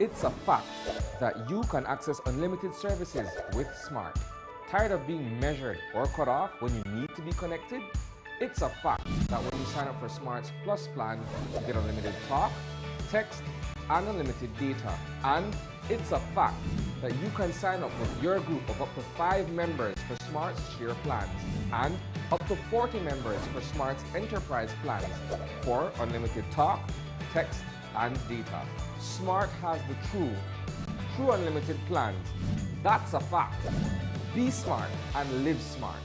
It's a fact that you can access unlimited services with Smart. Tired of being measured or cut off when you need to be connected? It's a fact that when you sign up for Smart's Plus plan, you get unlimited talk, text, and unlimited data. And it's a fact that you can sign up with your group of up to 5 members for Smart's Share plans and up to 40 members for Smart's Enterprise plans for unlimited talk, text, and data. Smart has the true unlimited plans. That's a fact. Be smart and live smart.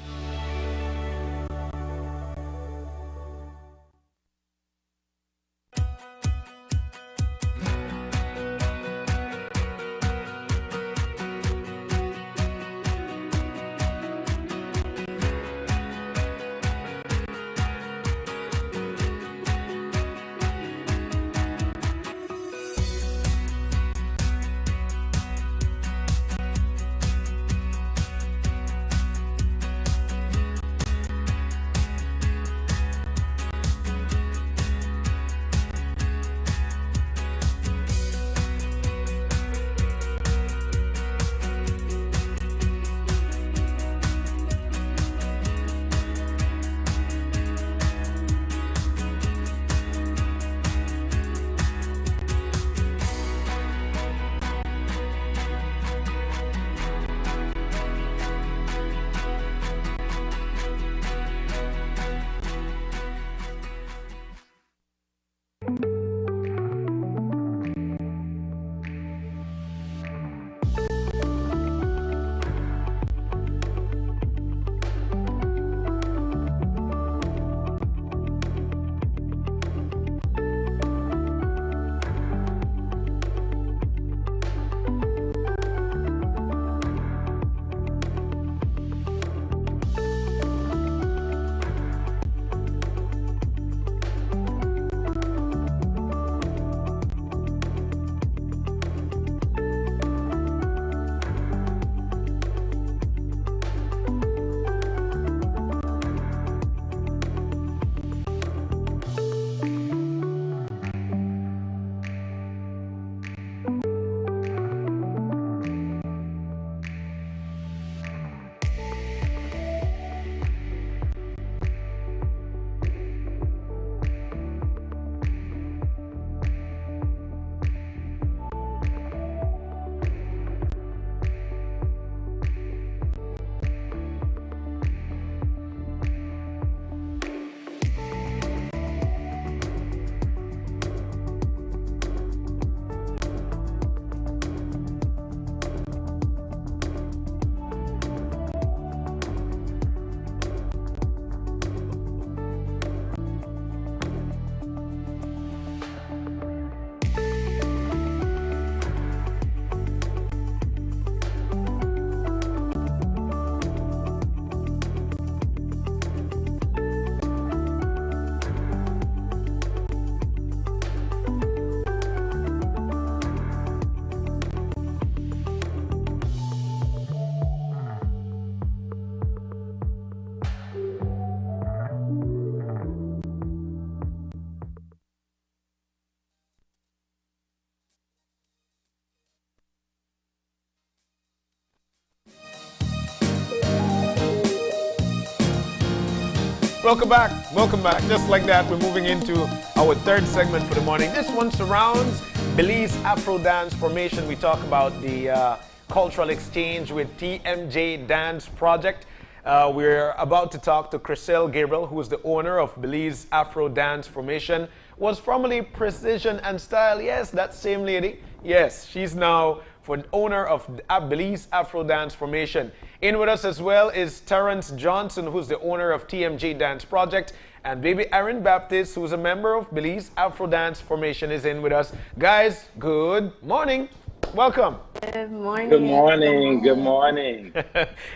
Welcome back. Welcome back. Just like that, we're moving into our third segment for the morning. This one surrounds Belize Afro Dance Formation. We talk about the cultural exchange with TMJ Dance Project. We're about to talk to Chriselle Gabriel, who is the owner of Belize Afro Dance Formation. Was formerly Precision and Style. Yes, that same lady. Yes, she's now the owner of Belize Afro Dance Formation. In with us as well is Terrence Johnson, who's the owner of TMJ Dance Project, and baby Aaron Baptist, who's a member of Belize Afro Dance Formation, is in with us. Guys, good morning. Welcome. Good morning. Good morning. Good morning.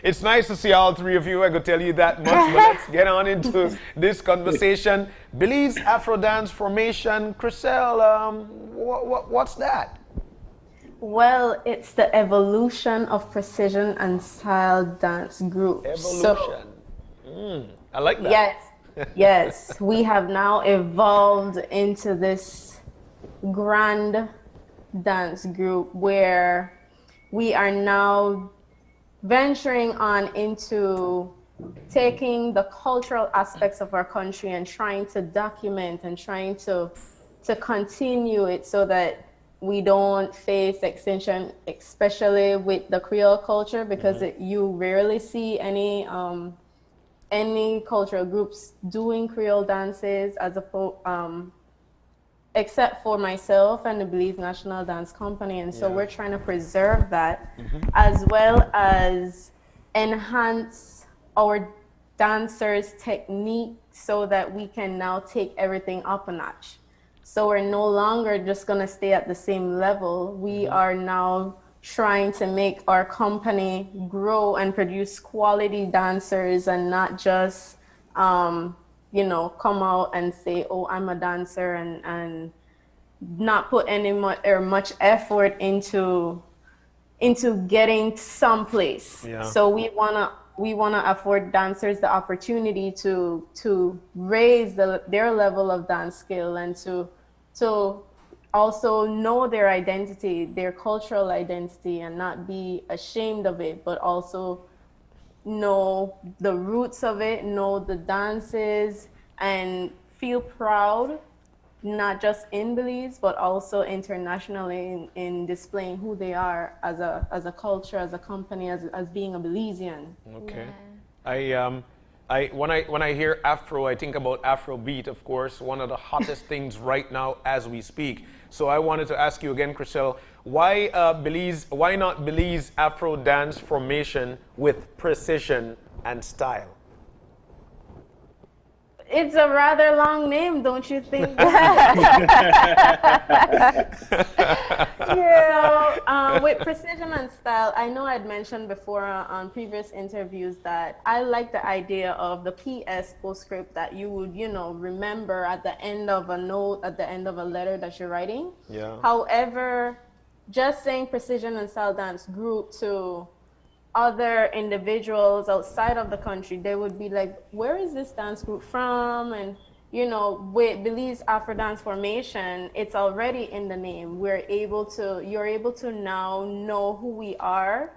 It's nice to see all three of you. I could tell you that much, but let's get on into this conversation. Belize Afro Dance Formation. Chriselle, what's that? Well, it's the evolution of Precision and Style Dance Group. Evolution. I like that. Yes. Yes. We have now evolved into this grand dance group where we are now venturing on into taking the cultural aspects of our country and trying to document and trying to continue it so that we don't face extinction, especially with the Creole culture, because you rarely see any cultural groups doing Creole dances except for myself and the Belize National Dance Company. And so we're trying to preserve that as well as enhance our dancers' technique so that we can now take everything up a notch. So we're no longer just going to stay at the same level. We are now trying to make our company grow and produce quality dancers and not just, you know, come out and say, oh, I'm a dancer and not put any much effort into getting someplace. Yeah. So we wanna afford dancers the opportunity to raise their level of dance skill and to also know their identity, their cultural identity, and not be ashamed of it, but also know the roots of it, know the dances, and feel proud, not just in Belize, but also internationally in displaying who they are as a culture, as a company, as being a Belizean. Okay. Yeah. When I hear Afro, I think about Afrobeat, of course, one of the hottest things right now as we speak. So I wanted to ask you again, Chriselle, why not Belize Afro Dance Formation with Precision and Style? It's a rather long name, don't you think? With Precision and Style, I know I'd mentioned before on previous interviews that I like the idea of the PS postscript that you would, remember at the end of a note, at the end of a letter that you're writing. Yeah. However, just saying Precision and Style Dance Group to other individuals outside of the country, they would be like, where is this dance group from? And with Belize Afro Dance Formation, it's already in the name. You're able to now know who we are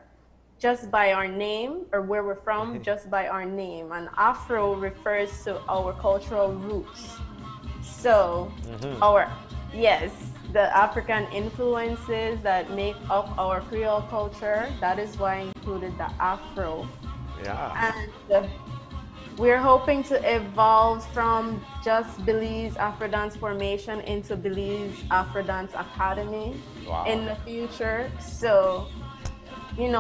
just by our name, or where we're from just by our name. And Afro refers to our cultural roots. So the African influences that make up our Creole culture, that is why I included the Afro. Yeah. And we're hoping to evolve from just Belize Afro Dance Formation into Belize Afro Dance Academy in the future. So,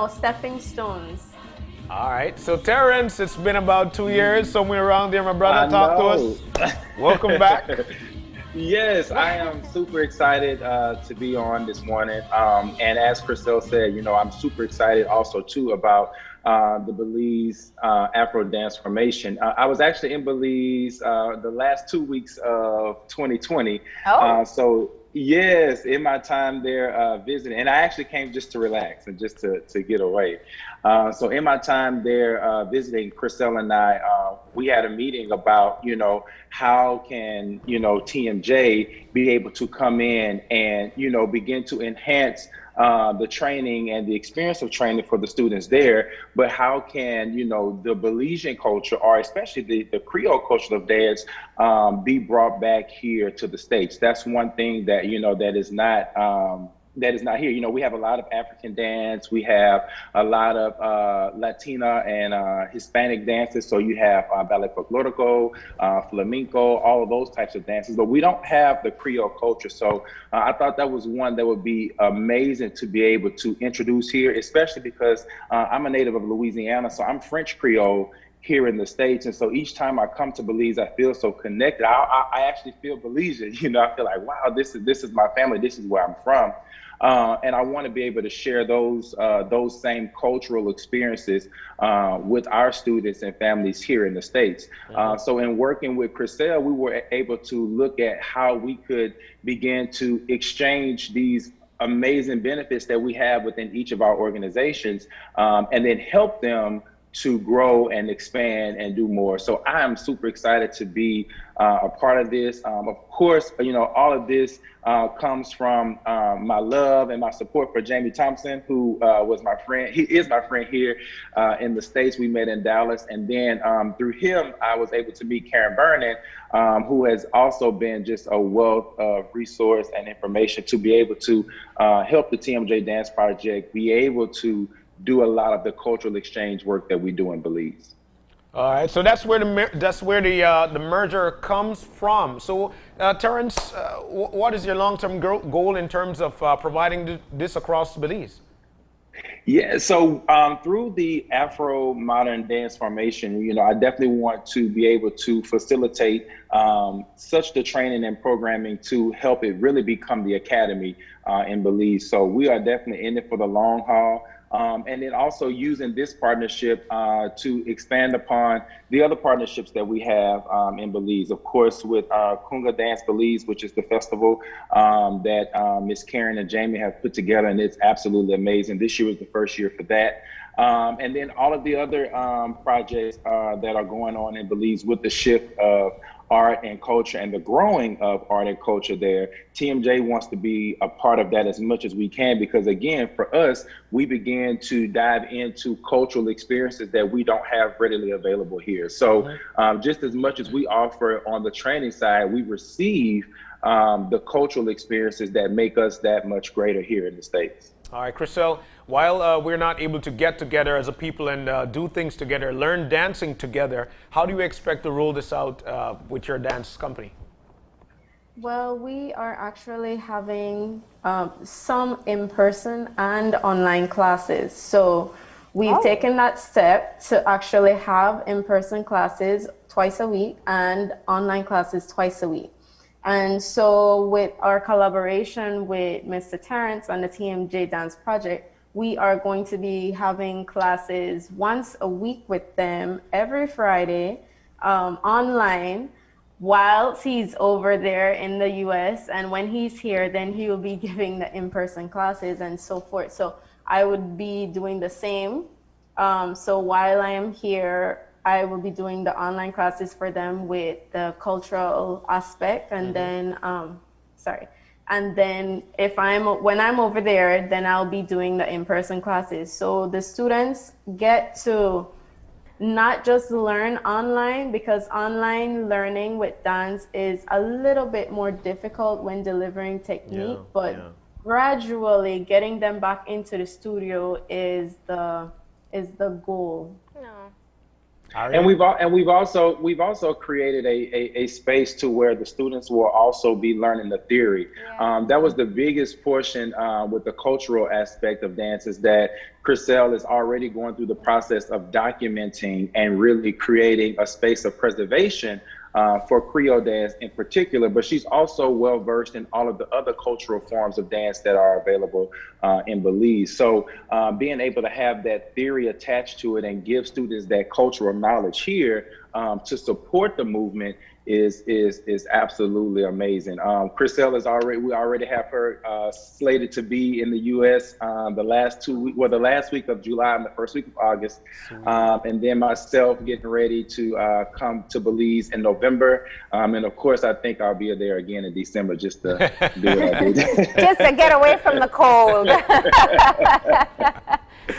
stepping stones. All right. So, Terrence, it's been about 2 years, somewhere around there. My brother, talk to us. Welcome back. Yes, I am super excited to be on this morning. And as Chriselle said, I'm super excited also too about the Belize Afro Dance Formation. I was actually in Belize the last 2 weeks of 2020. So yes, in my time there visiting, and I actually came just to relax and just to get away. So in my time there visiting, Chriselle and I we had a meeting about, you know, how can, you know, TMJ be able to come in and, you know, begin to enhance the training and the experience of training for the students there, but how can, you know, the Belizean culture, or especially the Creole culture of dance, be brought back here to the States? That's one thing that, you know, that is not here. You know, we have a lot of African dance, we have a lot of Latina and Hispanic dances. So you have ballet folklorico, flamenco, all of those types of dances, but we don't have the Creole culture. So I thought that was one that would be amazing to be able to introduce here, especially because I'm a native of Louisiana, so I'm French Creole here in the States. And so each time I come to Belize, I feel so connected. I actually feel Belizean, you know, I feel like, wow, this is my family, this is where I'm from. And I want to be able to share those same cultural experiences with our students and families here in the States. So in working with Chriselle, we were able to look at how we could begin to exchange these amazing benefits that we have within each of our organizations, and then help them to grow and expand and do more. So I am super excited to be a part of this. Of course, you know, all of this comes from my love and my support for Jamie Thompson, who was my friend. He is my friend here in the States. We met in Dallas. And then through him, I was able to meet Karen Vernon, who has also been just a wealth of resource and information to be able to help the TMJ Dance Project be able to do a lot of the cultural exchange work that we do in Belize. All right, so that's where the merger comes from. So, Terrence, what is your long-term goal in terms of providing this across Belize? Yeah, so through the Afro Modern Dance Formation, you know, I definitely want to be able to facilitate such the training and programming to help it really become the academy in Belize. So we are definitely in it for the long haul. And then also using this partnership to expand upon the other partnerships that we have in Belize. Of course, with Kunga Dance Belize, which is the festival that Miss Karen and Jamie have put together, and it's absolutely amazing. This year was the first year for that. And then all of the other projects that are going on in Belize with the shift of art and culture and the growing of art and culture there. TMJ wants to be a part of that as much as we can, because again, for us, we begin to dive into cultural experiences that we don't have readily available here. So just as much as we offer on the training side, we receive the cultural experiences that make us that much greater here in the States. All right, Chriselle, while we're not able to get together as a people and do things together, learn dancing together, how do you expect to roll this out with your dance company? Well, we are actually having some in-person and online classes. So we've taken that step to actually have in-person classes twice a week and online classes twice a week. And so with our collaboration with Mr. Terrence and the TMJ Dance Project, we are going to be having classes once a week with them every Friday online whilst he's over there in the US. And when he's here, then he will be giving the in-person classes and so forth. So I would be doing the same. So while I am here, I will be doing the online classes for them with the cultural aspect, and then, and then when I'm over there, then I'll be doing the in-person classes. So the students get to not just learn online, because online learning with dance is a little bit more difficult when delivering technique, but gradually getting them back into the studio is the goal. And we've also created a space to where the students will also be learning the theory. That was the biggest portion with the cultural aspect of dance, is that Chriselle is already going through the process of documenting and really creating a space of preservation for Creole dance in particular, but she's also well versed in all of the other cultural forms of dance that are available in Belize. So being able to have that theory attached to it and give students that cultural knowledge here to support the movement is absolutely amazing. Chriselle we already have her slated to be in the U.S. The last week of July and the first week of August, and then myself getting ready to come to Belize in November, and of course I think I'll be there again in December just to do what I did. Just to get away from the cold.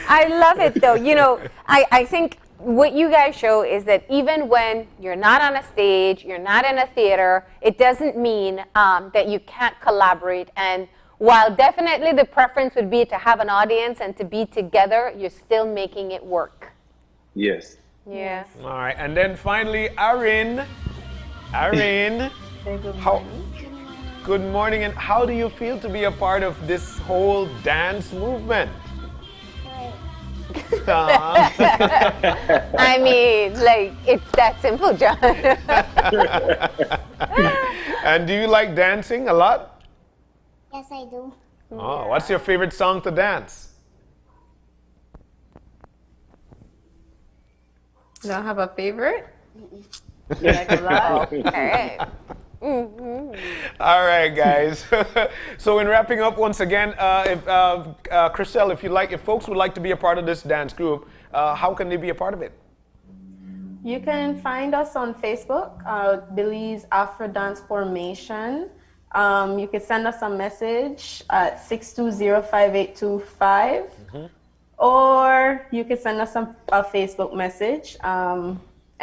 I love it though. You know, I think what you guys show is that even when you're not on a stage, you're not in a theater, it doesn't mean that you can't collaborate. And while definitely the preference would be to have an audience and to be together, you're still making it work. Yes. Yeah. All right. And then finally, Erin. Good morning. And how do you feel to be a part of this whole dance movement? I mean, like, it's that simple, John. And do you like dancing a lot? Yes, I do. Oh, what's your favorite song to dance? You don't have a favorite? Like a lot? All right. All right, guys. So in wrapping up once again, if Chriselle, if folks would like to be a part of this dance group, how can they be a part of it? You can find us on Facebook, Belize Afro Dance Formation. You can send us a message at 620-5825, or you can send us a Facebook message.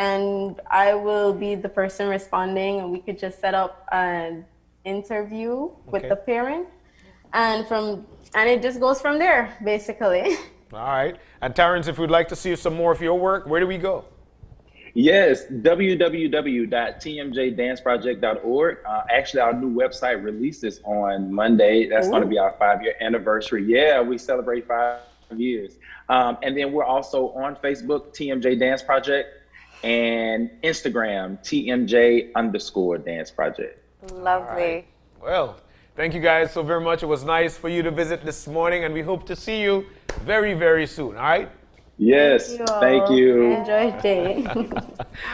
And I will be the person responding, and we could just set up an interview with the parent, and it just goes from there, basically. All right. And Terrence, if we'd like to see some more of your work, where do we go? Yes, www.tmjdanceproject.org. Actually, our new website releases on Monday. That's going to be our 5-year anniversary. Yeah, we celebrate 5 years. And then we're also on Facebook, TMJ Dance Project, and Instagram, TMJ_Dance Project. Lovely. Right. Well, thank you guys so very much. It was nice for you to visit this morning, and we hope to see you very, very soon. All right? Yes, thank you. Enjoy the day.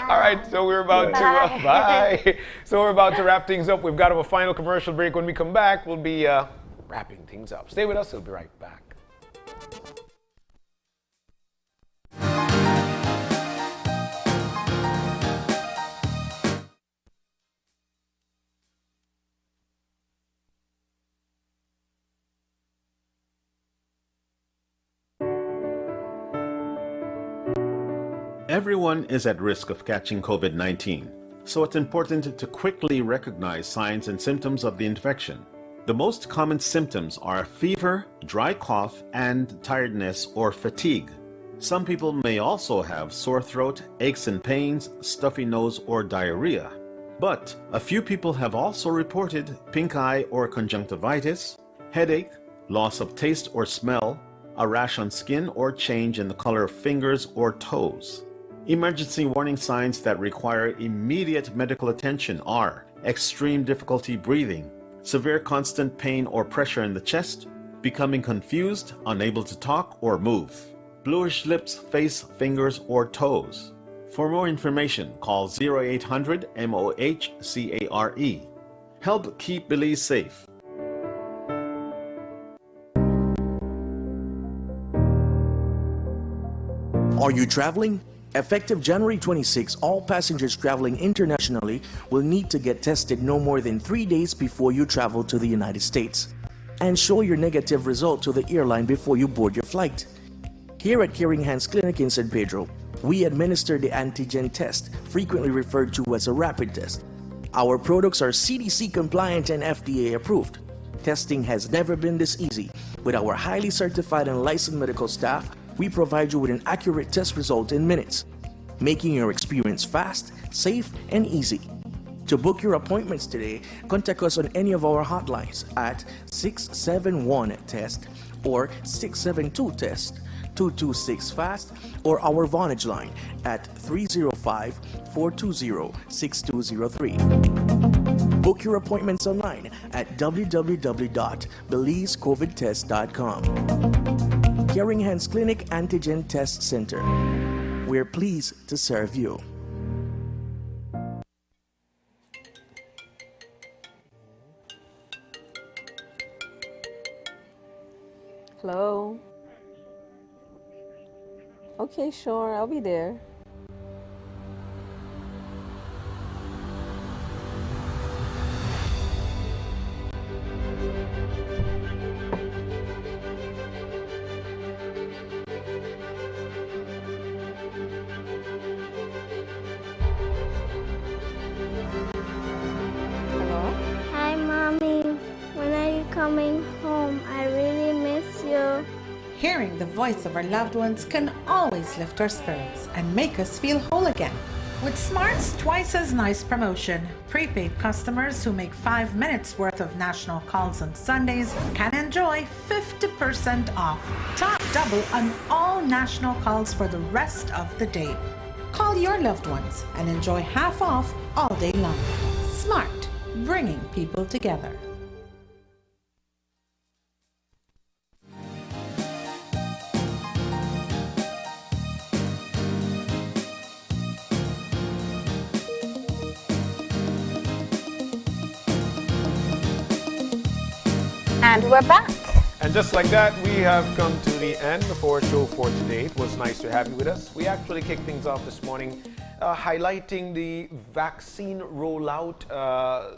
All right, so we're about to So we're about to wrap things up. We've got a final commercial break. When we come back, we'll be wrapping things up. Stay with us. We'll be right back. Everyone is at risk of catching COVID-19, so it's important to quickly recognize signs and symptoms of the infection. The most common symptoms are fever, dry cough, and tiredness or fatigue. Some people may also have sore throat, aches and pains, stuffy nose, or diarrhea. But a few people have also reported pink eye or conjunctivitis, headache, loss of taste or smell, a rash on skin, or change in the color of fingers or toes. Emergency warning signs that require immediate medical attention are extreme difficulty breathing, severe constant pain or pressure in the chest, becoming confused, unable to talk or move, bluish lips, face, fingers, or toes. For more information, call 0800-MOH-CARE. Help keep Belize safe. Are you traveling? Effective January 26, all passengers traveling internationally will need to get tested no more than 3 days before you travel to the United States, and show your negative result to the airline before you board your flight. Here at Caring Hands Clinic in San Pedro, we administer the antigen test, frequently referred to as a rapid test. Our products are CDC compliant and FDA approved. Testing has never been this easy. With our highly certified and licensed medical staff, we provide you with an accurate test result in minutes, making your experience fast, safe, and easy. To book your appointments today, contact us on any of our hotlines at 671-TEST or 672-TEST, 226-FAST, or our Vonage line at 305-420-6203. Book your appointments online at www.belizecovidtest.com. Caring Hands Clinic Antigen Test Center. We're pleased to serve you. Hello? Okay, sure, I'll be there. Hi, Mommy. When are you coming home? I really miss you. Hearing the voice of our loved ones can always lift our spirits and make us feel whole again. With Smart's twice as nice promotion, prepaid customers who make 5 minutes worth of national calls on Sundays can enjoy 50% off, top double on all national calls for the rest of the day. Call your loved ones and enjoy half off all day long. Smart, bringing people together. And we're back. And just like that, we have come to the end of our show for today. It was nice to have you with us. We actually kicked things off this morning highlighting the vaccine rollout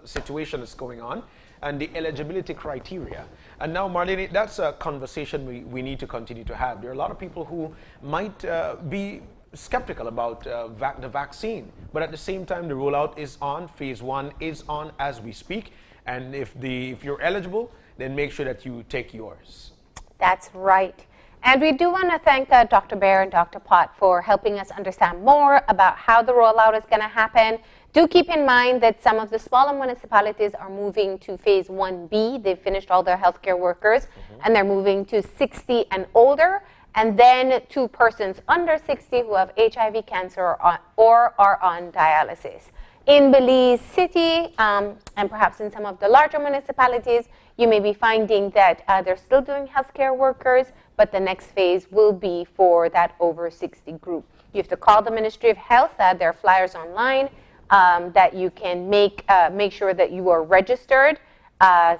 situation that's going on and the eligibility criteria. And now, Marlene, that's a conversation we need to continue to have. There are a lot of people who might be skeptical about the vaccine, but at the same time, the rollout is on. Phase 1 is on as we speak. And if you're eligible, then make sure that you take yours. That's right. And we do want to thank Dr. Bear and Dr. Pott for helping us understand more about how the rollout is going to happen. Do keep in mind that some of the smaller municipalities are moving to phase 1B. They've finished all their healthcare workers, and they're moving to 60 and older, and then to persons under 60 who have HIV, cancer, or are on dialysis. In Belize City, and perhaps in some of the larger municipalities, you may be finding that they're still doing healthcare workers, but the next phase will be for that over 60 group. You have to call the Ministry of Health. There are flyers online that you can make sure that you are registered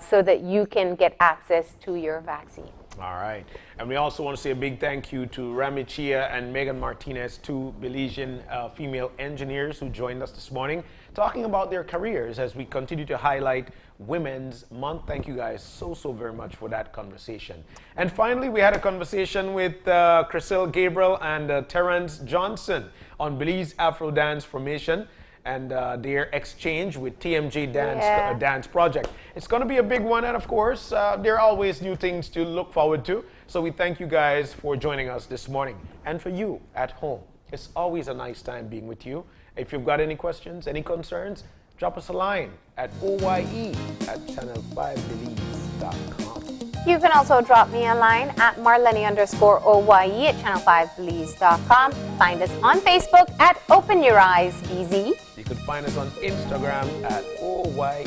so that you can get access to your vaccine. All right. And we also want to say a big thank you to Rami Chia and Megan Martinez, two Belizean female engineers who joined us this morning, talking about their careers as we continue to highlight Women's Month. Thank you guys so very much for that conversation. And finally, we had a conversation with Chriselle Gabriel and Terrence Johnson on Belize Afro Dance Formation and their exchange with TMJ Dance Project. It's going to be a big one, and of course, there are always new things to look forward to. So we thank you guys for joining us this morning. And for you at home, it's always a nice time being with you. If you've got any questions, any concerns, drop us a line at oye@channel5belize.com. You can also drop me a line at Marlene_OYE at channel5belize.com. Find us on Facebook at Open Your Eyes BZ. You can find us on Instagram at OYE.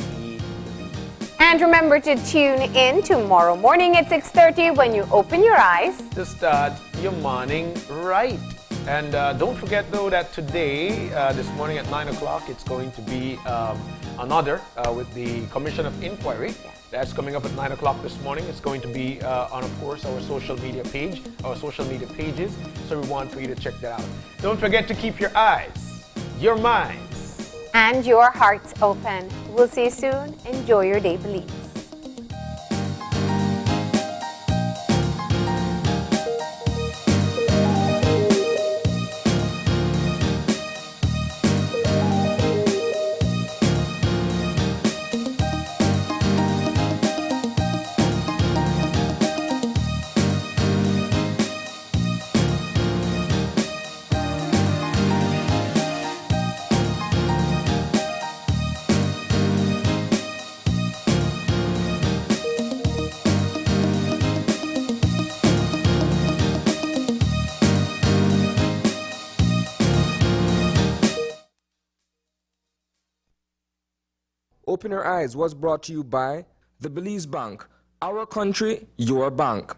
And remember to tune in tomorrow morning at 6:30 when you open your eyes to start your morning right. And don't forget, though, that today, this morning at 9 o'clock, it's going to be another with the Commission of Inquiry. That's coming up at 9 o'clock this morning. It's going to be on, of course, our social media pages. So we want for you to check that out. Don't forget to keep your eyes, your minds, and your hearts open. We'll see you soon. Enjoy your day, Belize. Open Your Eyes was brought to you by the Belize Bank. Our country, your bank.